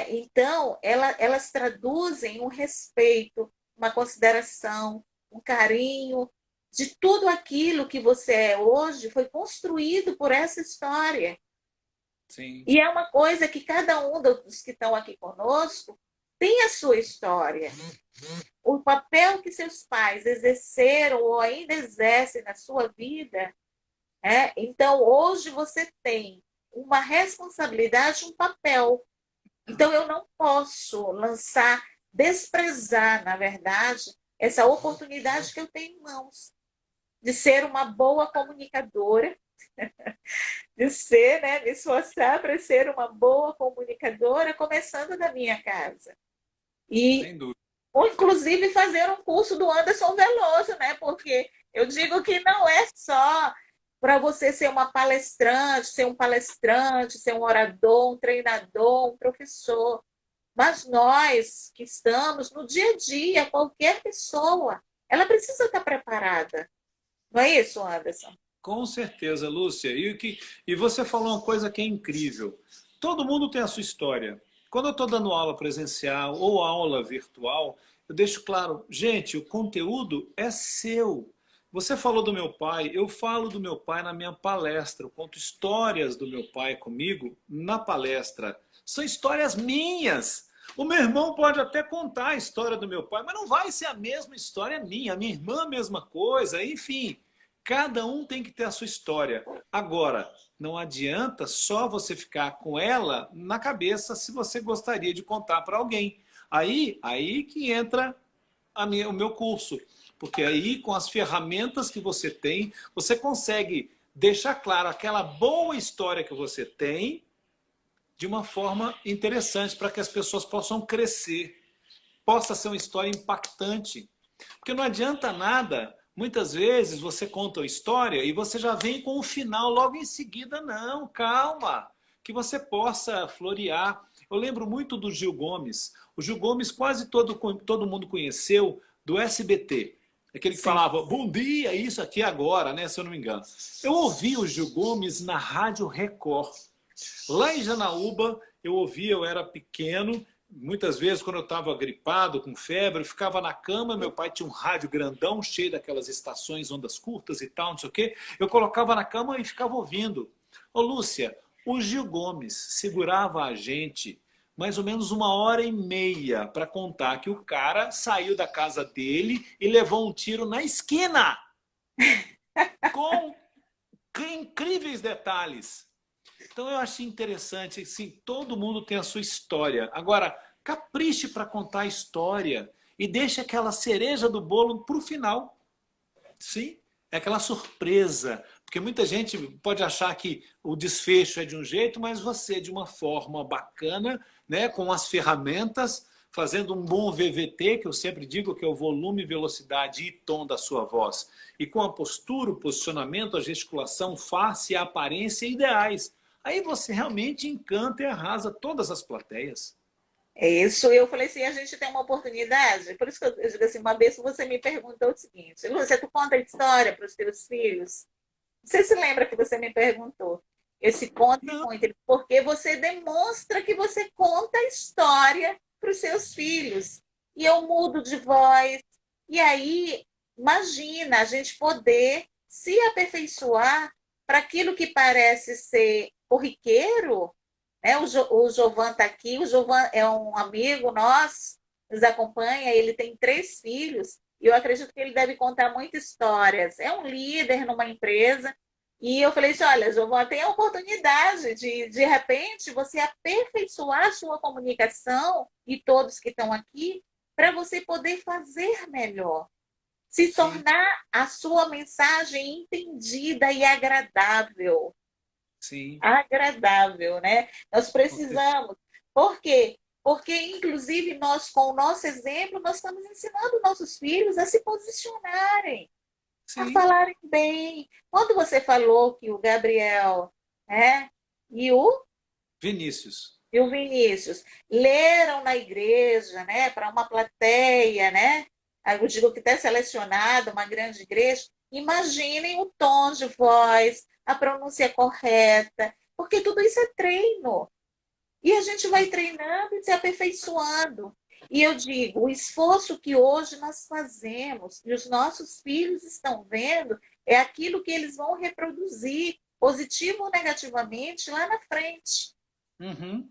Então, elas traduzem um respeito, uma consideração, um carinho, de tudo aquilo que você é hoje foi construído por essa história. Sim. E é uma coisa que cada um dos que estão aqui conosco tem a sua história. O papel que seus pais exerceram ou ainda exercem na sua vida. Então, hoje você tem uma responsabilidade, um papel. Então, eu não posso desprezar, na verdade, essa oportunidade que eu tenho em mãos de ser uma boa comunicadora, de me esforçar para ser uma boa comunicadora, começando da minha casa. Sem dúvida. Ou, inclusive, fazer um curso do Anderson Veloso, né? Porque eu digo que não é só para você ser uma palestrante, ser um orador, um treinador, um professor. Mas nós que estamos no dia a dia, qualquer pessoa, ela precisa estar preparada. Não é isso, Anderson? Com certeza, Lúcia. E você falou uma coisa que é incrível. Todo mundo tem a sua história. Quando eu estou dando aula presencial ou aula virtual, eu deixo claro, gente, o conteúdo é seu. Você falou do meu pai, eu falo do meu pai na minha palestra. Eu conto histórias do meu pai comigo na palestra. São histórias minhas. O meu irmão pode até contar a história do meu pai, mas não vai ser a mesma história minha. A minha irmã, a mesma coisa, enfim. Cada um tem que ter a sua história. Agora, não adianta só você ficar com ela na cabeça se você gostaria de contar para alguém. Aí que entra o meu curso. Porque aí, com as ferramentas que você tem, você consegue deixar claro aquela boa história que você tem de uma forma interessante para que as pessoas possam crescer. Possa ser uma história impactante. Porque não adianta nada. Muitas vezes você conta a história e você já vem com o final logo em seguida. Não, calma, que você possa florear. Eu lembro muito do Gil Gomes. O Gil Gomes quase todo mundo conheceu do SBT. Aquele que falava, bom dia, isso aqui agora, né? Se eu não me engano. Eu ouvi o Gil Gomes na Rádio Record. Lá em Janaúba, eu ouvia, eu era pequeno. Muitas vezes, quando eu estava gripado, com febre, eu ficava na cama, meu pai tinha um rádio grandão, cheio daquelas estações, ondas curtas e tal, não sei o quê. Eu colocava na cama e ficava ouvindo. Ô, Lúcia, o Gil Gomes segurava a gente mais ou menos 1h30 para contar que o cara saiu da casa dele e levou um tiro na esquina. Com incríveis detalhes. Então eu achei interessante, assim, todo mundo tem a sua história. Agora, capriche para contar a história e deixe aquela cereja do bolo para o final. Sim, é aquela surpresa. Porque muita gente pode achar que o desfecho é de um jeito, mas você, de uma forma bacana, né, com as ferramentas, fazendo um bom VVT, que eu sempre digo que é o volume, velocidade e tom da sua voz, e com a postura, o posicionamento, a gesticulação, face e a aparência ideais. Aí você realmente encanta e arrasa todas as plateias. É isso, eu falei assim, a gente tem uma oportunidade, por isso que eu digo assim, uma vez você me perguntou o seguinte, Lúcia, tu conta a história para os teus filhos? Você se lembra que você me perguntou? Esse conta Não. muito, porque você demonstra que você conta a história para os seus filhos. E eu mudo de voz. E aí, imagina a gente poder se aperfeiçoar para aquilo que parece ser corriqueiro, né? O Jovan está aqui, o Jovan é um amigo nosso, nos acompanha, ele tem 3 filhos, e eu acredito que ele deve contar muitas histórias. É um líder numa empresa, e eu falei assim, olha, Jovan, tem a oportunidade de repente, você aperfeiçoar a sua comunicação, e todos que estão aqui, para você poder fazer melhor. Se Sim, tornar a sua mensagem entendida e agradável. sim. Agradável, né? Nós precisamos. Por quê? Porque, inclusive, nós, com o nosso exemplo, nós estamos ensinando nossos filhos a se posicionarem, a Sim. falarem bem. Quando você falou que o Gabriel, né, e o, Vinícius. e o Vinícius leram na igreja, né, para uma plateia, né? Eu digo que está selecionado uma grande igreja. Imaginem o tom de voz, a pronúncia correta, porque tudo isso é treino. E a gente vai treinando e se aperfeiçoando. E eu digo, o esforço que hoje nós fazemos e os nossos filhos estão vendo é aquilo que eles vão reproduzir, positivo ou negativamente, lá na frente. Uhum.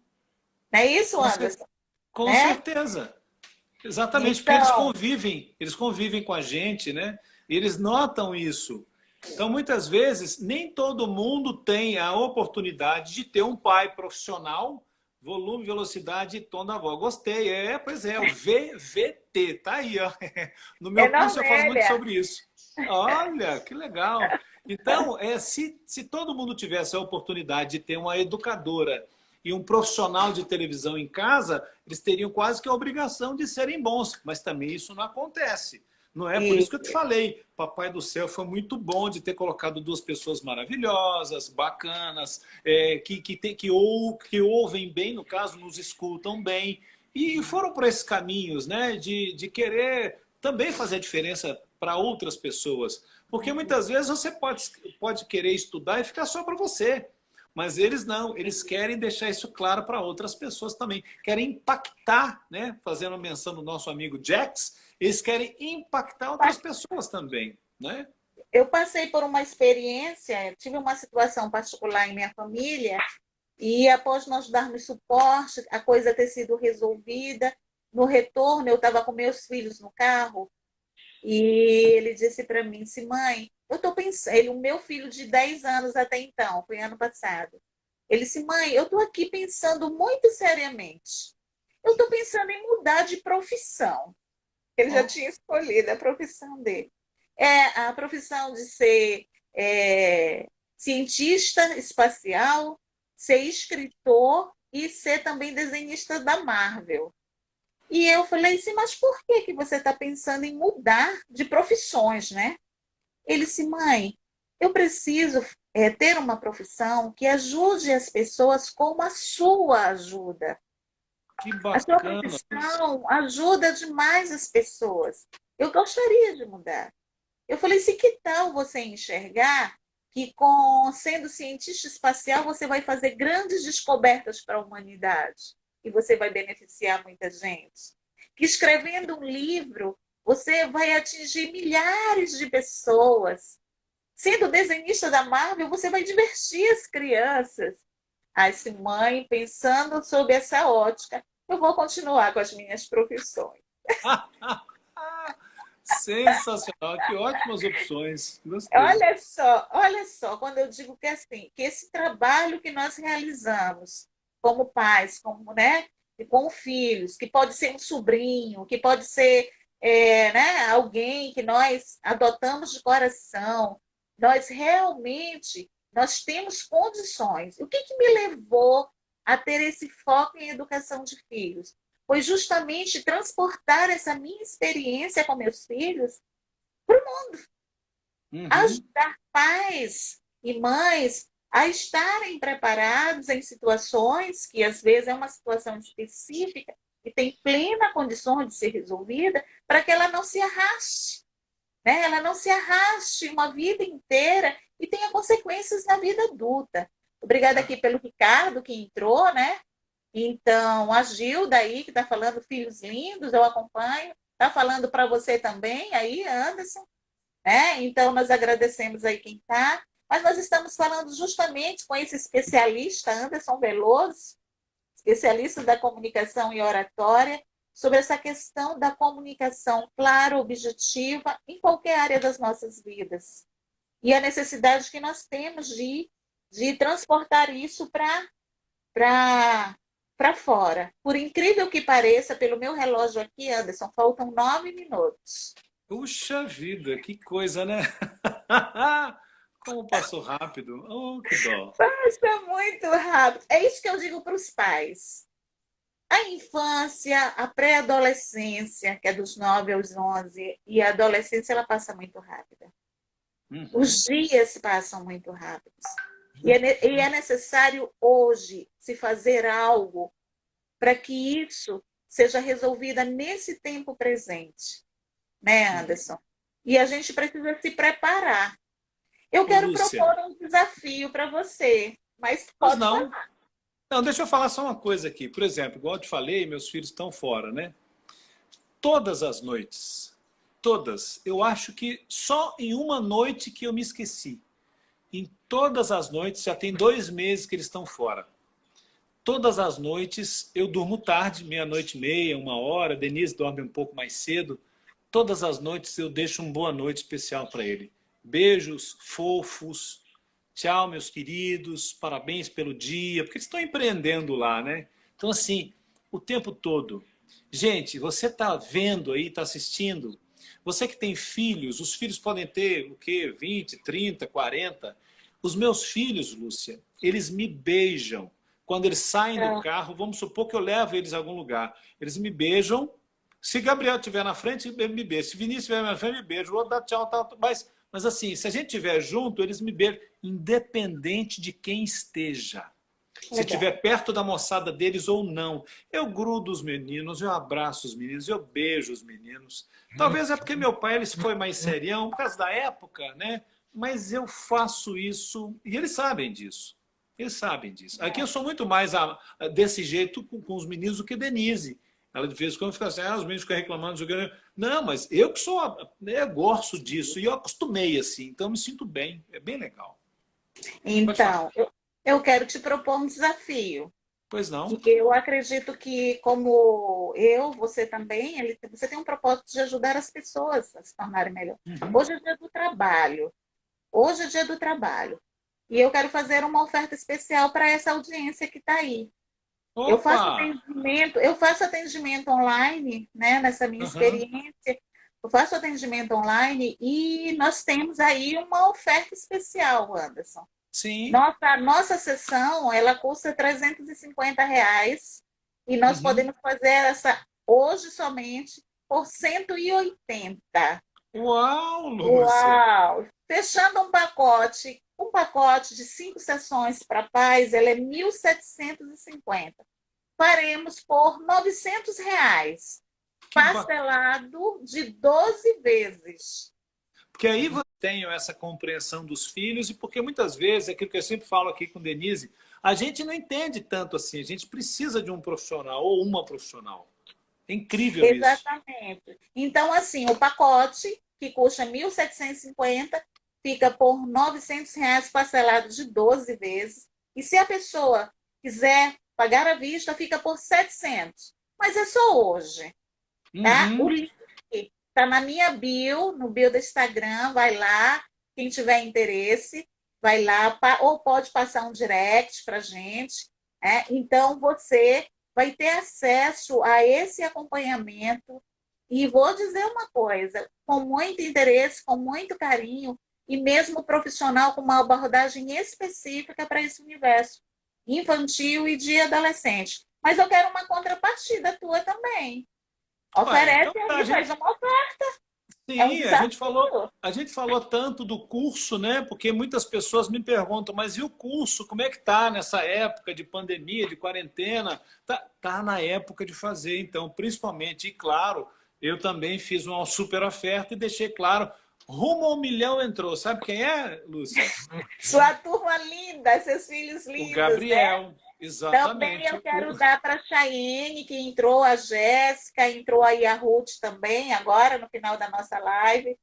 Não é isso, Com, Anderson? com Né? certeza. Exatamente, porque Então, eles convivem com a gente, né? E eles notam isso. Então, muitas vezes, nem todo mundo tem a oportunidade de ter um pai profissional, volume, velocidade e tom da voz. Gostei, pois é, o VVT, tá aí, ó. No é meu curso eu falo muito Normélia. sobre isso. Olha, que legal. Então, se todo mundo tivesse a oportunidade de ter uma educadora e um profissional de televisão em casa, eles teriam quase que a obrigação de serem bons, mas também isso não acontece. Não é? Por isso que eu te falei, Papai do Céu foi muito bom de ter colocado duas pessoas maravilhosas, bacanas, que ouvem bem, no caso, nos escutam bem, e foram por esses caminhos, né? De querer também fazer a diferença para outras pessoas. Porque muitas vezes você pode querer estudar e ficar só para você. Mas eles não, eles querem deixar isso claro para outras pessoas também. Querem impactar, né? Fazendo menção do nosso amigo Jax, eles querem impactar outras pessoas também, né? Eu passei por uma experiência, tive uma situação particular em minha família, e após nós darmos suporte, a coisa ter sido resolvida, no retorno eu estava com meus filhos no carro, e ele disse para mim, assim, mãe, eu estou pensando, o meu filho de 10 anos até então, foi ano passado, ele disse, mãe, eu estou aqui pensando muito seriamente, eu estou pensando em mudar de profissão. Ele já Ó, tinha escolhido a profissão dele. É a profissão de ser cientista espacial, ser escritor e ser também desenhista da Marvel. E eu falei assim, mas por que que você está pensando em mudar de profissões, né? Ele disse, mãe, eu preciso ter uma profissão que ajude as pessoas como a sua ajuda. que A sua bacana isso. profissão ajuda demais as pessoas. Eu gostaria de mudar. Eu falei, se que tal você enxergar que sendo cientista espacial você vai fazer grandes descobertas para a humanidade e você vai beneficiar muita gente? Que escrevendo um livro você vai atingir milhares de pessoas. Sendo desenhista da Marvel, você vai divertir as crianças. Assim, mãe, pensando sob essa ótica, eu vou continuar com as minhas profissões. Sensacional, que ótimas opções. Gostei. Olha só, quando eu digo que assim, que esse trabalho que nós realizamos como pais, como, né, e com filhos, que pode ser um sobrinho, que pode ser né, alguém que nós adotamos de coração, nós realmente nós temos condições. O que me levou a ter esse foco em educação de filhos? Foi justamente transportar essa minha experiência com meus filhos, Uhum. ajudar pais e mães a estarem preparados em situações que às vezes é uma situação específica e tem plena condição de ser resolvida, para que ela não se arraste, né? Ela não se arraste uma vida inteira e tenha consequências na vida adulta. Obrigada aqui pelo Ricardo que entrou, né? Então, a Gilda aí, que está falando filhos lindos, eu acompanho. Está falando para você também aí, Anderson, né? Então, nós agradecemos aí quem está. Mas nós estamos falando justamente com esse especialista, Anderson Veloso, especialista da comunicação e oratória, sobre essa questão da comunicação clara, objetiva, em qualquer área das nossas vidas. E a necessidade que nós temos de transportar isso para fora. Por incrível que pareça, pelo meu relógio aqui, Anderson, faltam 9 minutos. Puxa vida, que coisa, né? Como passou rápido. Oh, que dó. Passa muito rápido. É isso que eu digo para os pais. A infância, a pré-adolescência, que é dos 9 aos 11, e a adolescência, ela passa muito rápida. Os Uhum. dias passam muito rápidos. E é necessário hoje se fazer algo para que isso seja resolvido nesse tempo presente, né, Uhum. Anderson? E a gente precisa se preparar. Eu Ô, quero Lúcia, propor um desafio para você, mas pois pode não. falar. Não, deixa eu falar só uma coisa aqui. Por exemplo, igual eu te falei, meus filhos estão fora, né? Todas as noites, todas, eu acho que só em uma noite que eu me esqueci. Em todas as noites, já tem 2 meses que eles estão fora. Todas as noites eu durmo tarde, meia-noite e meia, 1 hora. Denise dorme um pouco mais cedo. Todas as noites eu deixo um boa noite especial para ele. Beijos fofos. Tchau, meus queridos. Parabéns pelo dia. Porque eles estão empreendendo lá, né? Então, assim, o tempo todo. Gente, você está vendo aí, está assistindo? Você que tem filhos, os filhos podem ter o quê? 20, 30, 40. Os meus filhos, Lúcia, eles me beijam. Quando eles saem do carro, vamos supor que eu levo eles a algum lugar. Eles me beijam Se Gabriel estiver na frente, me beija. Se Vinícius estiver na frente, me beija. O outro dá tchau, tal. Mas assim, se a gente estiver junto, eles me beijam, independente de quem esteja. Se estiver perto da moçada deles ou não. Eu grudo os meninos, eu abraço os meninos, eu beijo os meninos. Talvez é porque meu pai ele foi mais serião, por causa da época, né? Mas eu faço isso, e eles sabem disso. Eles sabem disso. Aqui eu sou muito mais desse jeito com os meninos do que Denise. Ela de vez em quando fica assim, os meninos ficam reclamando. Não, mas eu que sou, eu gosto disso, e eu acostumei assim, então eu me sinto bem, é bem legal. Então, eu quero te propor um desafio. Pois não? Porque eu acredito que, como eu, você também, você tem um propósito de ajudar as pessoas a se tornarem melhor. Hoje é dia do trabalho. Hoje é dia do trabalho. E eu quero fazer uma oferta especial para essa audiência que está aí. Opa! Eu faço atendimento online, né, nessa minha experiência. Eu faço atendimento online e nós temos aí uma oferta especial, Anderson. Sim. Nossa sessão, ela custa R$ 350 e nós podemos fazer essa hoje somente por 180. Uau, Lúcia! Uau! Fechando um pacote de 5 sessões para pais, ela é 1.750. Faremos por R$ 900, parcelado de 12 vezes. Porque aí você tem essa compreensão dos filhos e porque muitas vezes, aquilo que eu sempre falo aqui com Denise, a gente não entende tanto assim, a gente precisa de um profissional ou uma profissional. É incrível isso. Exatamente. Então, assim, o pacote, que custa 1.750, fica por R$ 900, parcelado de 12 vezes. E se a pessoa quiser pagar à vista, fica por 700. Mas é só hoje. Tá? O link está na minha bio, no bio do Instagram, vai lá, quem tiver interesse, vai lá, ou pode passar um direct para a gente. Então, você vai ter acesso a esse acompanhamento. E vou dizer uma coisa, com muito interesse, com muito carinho, e mesmo profissional com uma abordagem específica para esse universo infantil e de adolescente. Mas eu quero uma contrapartida tua também. Oferece então, aí, faz uma oferta. Sim, a gente falou tanto do curso, né? Porque muitas pessoas me perguntam, mas e o curso? Como é que tá nessa época de pandemia, de quarentena? Tá na época de fazer, então, principalmente, e claro, eu também fiz uma super oferta e deixei claro, rumo ao 1 milhão entrou. Sabe quem é, Lúcia? Sua turma linda, seus filhos lindos. O Gabriel. Né? Exatamente. Também eu quero dar para a Chayenne, que entrou, a Jéssica, entrou aí a Ruth também, agora no final da nossa live.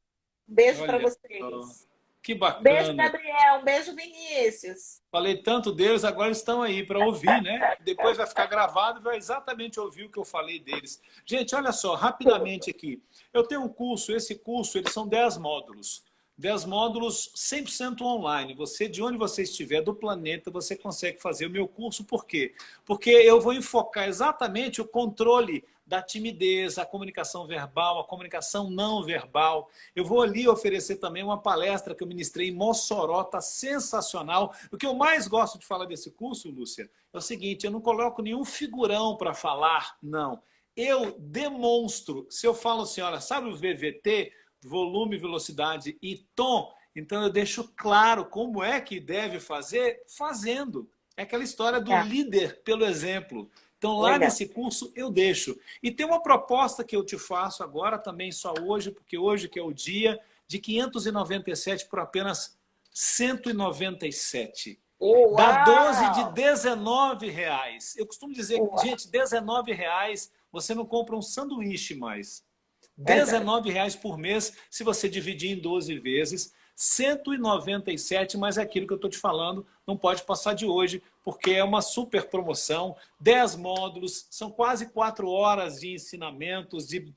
Um beijo para vocês. Que bacana. Beijo, Gabriel. Um beijo, Vinícius. Falei tanto deles, agora estão aí para ouvir, né? Depois vai ficar gravado e vai exatamente ouvir o que eu falei deles. Gente, olha só, rapidamente aqui. Eu tenho um curso, esse curso, eles são 10 módulos. 10 módulos 100% online. Você, de onde você estiver do planeta, você consegue fazer o meu curso. Por quê? Porque eu vou enfocar exatamente o controle da timidez, a comunicação verbal, a comunicação não verbal. Eu vou ali oferecer também uma palestra que eu ministrei em Mossoró, tá sensacional. O que eu mais gosto de falar desse curso, Lúcia, é o seguinte, eu não coloco nenhum figurão para falar, não. Eu demonstro, se eu falo assim, olha, sabe o VVT, volume, velocidade e tom, então eu deixo claro como é que deve fazer, fazendo. É aquela história do líder pelo exemplo. Então, lá nesse curso, eu deixo. E tem uma proposta que eu te faço agora, também só hoje, porque hoje que é o dia, de 597 por apenas 197. Uau! Dá 12 de R$19. Eu costumo dizer, gente, R$19 você não compra um sanduíche mais. R$19 por mês, se você dividir em 12 vezes, 197, mas é aquilo que eu estou te falando, não pode passar de hoje, porque é uma super promoção, 10 módulos, são quase 4 horas de ensinamentos, de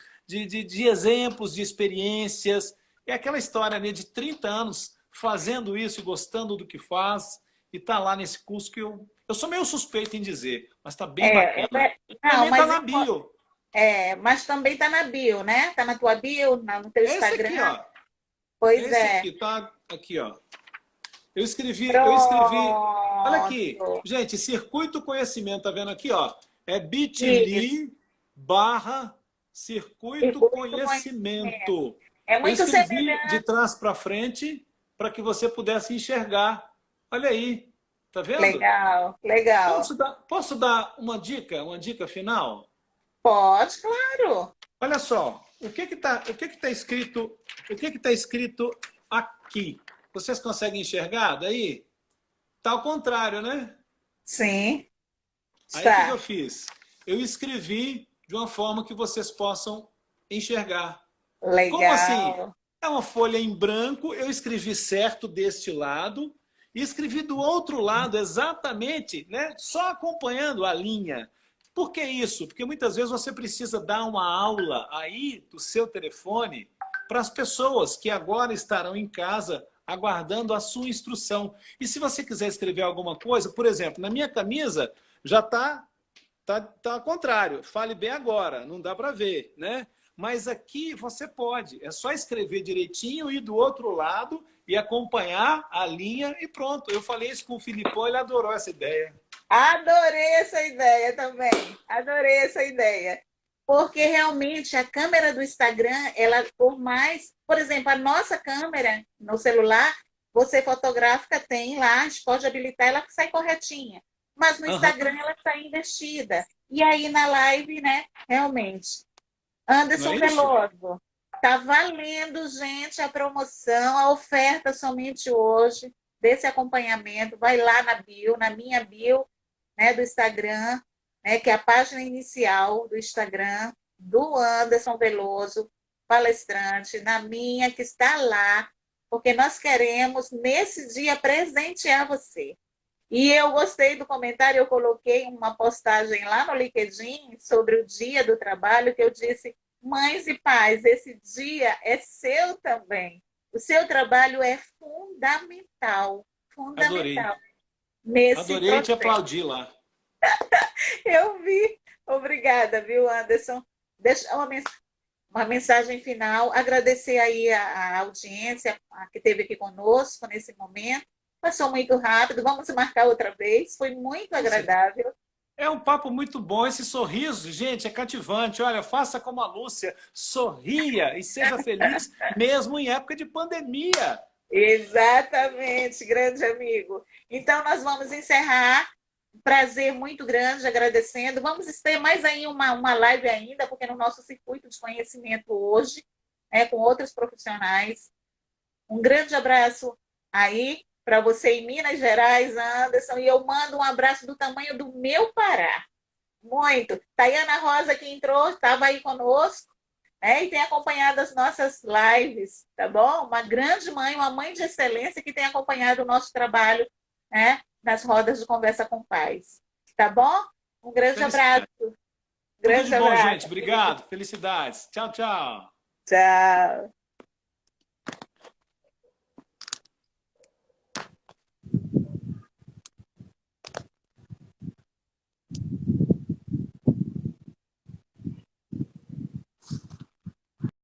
exemplos, de experiências, é aquela história, né, de 30 anos fazendo isso e gostando do que faz, e está lá nesse curso que eu sou meio suspeito em dizer, mas está bem bacana. Também está na bio. Mas também está na bio, né? Está na tua bio, no teu Instagram. Esse aqui, ó. Pois esse aqui, tá aqui, ó. Eu escrevi. Olha aqui. Gente, Circuito Conhecimento, tá vendo aqui, ó? É bit.ly Circuito Circuito conhecimento. conhecimento. É Eu muito escrevi de semelhante. trás para frente para que você pudesse enxergar. Olha aí, tá vendo? Legal, legal. Posso dar uma dica final? Pode, claro. Olha só, o que que tá escrito, o que tá escrito aqui? Vocês conseguem enxergar daí? Tá ao contrário, né? Sim, Aí o que que eu está. fiz? Eu escrevi de uma forma que vocês possam enxergar. Como assim? Legal. É uma folha em branco, eu escrevi certo deste lado e escrevi do outro lado exatamente, né? Só acompanhando a linha. Por que isso? Porque muitas vezes você precisa dar uma aula aí do seu telefone para as pessoas que agora estarão em casa aguardando a sua instrução. E se você quiser escrever alguma coisa, por exemplo, na minha camisa já tá ao contrário. Fale bem agora, não dá para ver, né? Mas aqui você pode, é só escrever direitinho, ir do outro lado e acompanhar a linha e pronto. Eu falei isso com o Filipão, ele adorou essa ideia. Adorei essa ideia também. Adorei essa ideia. Porque realmente a câmera do Instagram, ela por mais, por exemplo, a nossa câmera no celular, você fotográfica tem lá, a gente pode habilitar, ela sai corretinha. Mas no Instagram Aham, ela está investida. E aí na live, né, realmente. não é Anderson isso? Veloso, tá valendo, gente, a promoção, a oferta somente hoje desse acompanhamento. Vai lá na bio, na minha bio, né, do Instagram, né, que é a página inicial do Instagram do Anderson Veloso, palestrante, na minha, que está lá, porque nós queremos, nesse dia, presentear você. E eu gostei do comentário, eu coloquei uma postagem lá no LinkedIn sobre o Dia do Trabalho, que eu disse, mães e pais, esse dia é seu também. O seu trabalho é fundamental, Adorei. fundamental nesse Adorei te processo. aplaudir lá. Eu vi. Obrigada, viu, Anderson? Deixa uma mensagem final, agradecer aí a audiência que esteve aqui conosco nesse momento. Passou muito rápido, vamos marcar outra vez, foi muito Com certeza. agradável. É um papo muito bom, esse sorriso, gente, é cativante. Olha, faça como a Lúcia, sorria e seja feliz, mesmo em época de pandemia. Exatamente, grande amigo. Então, nós vamos encerrar. Prazer muito grande, agradecendo. Vamos ter mais aí uma live ainda, porque no nosso circuito de conhecimento hoje, com outros profissionais. Um grande abraço aí para você em Minas Gerais, Anderson, e eu mando um abraço do tamanho do meu Pará. Muito. Tayana Rosa, que entrou, estava aí conosco, e tem acompanhado as nossas lives, tá bom? Uma grande mãe, uma mãe de excelência que tem acompanhado o nosso trabalho, nas rodas de conversa com pais. Tá bom? Um grande abraço. Felicidade. Tudo de Grande bom, abraço, gente. amigo. Obrigado. Felicidades. Tchau, tchau. Tchau.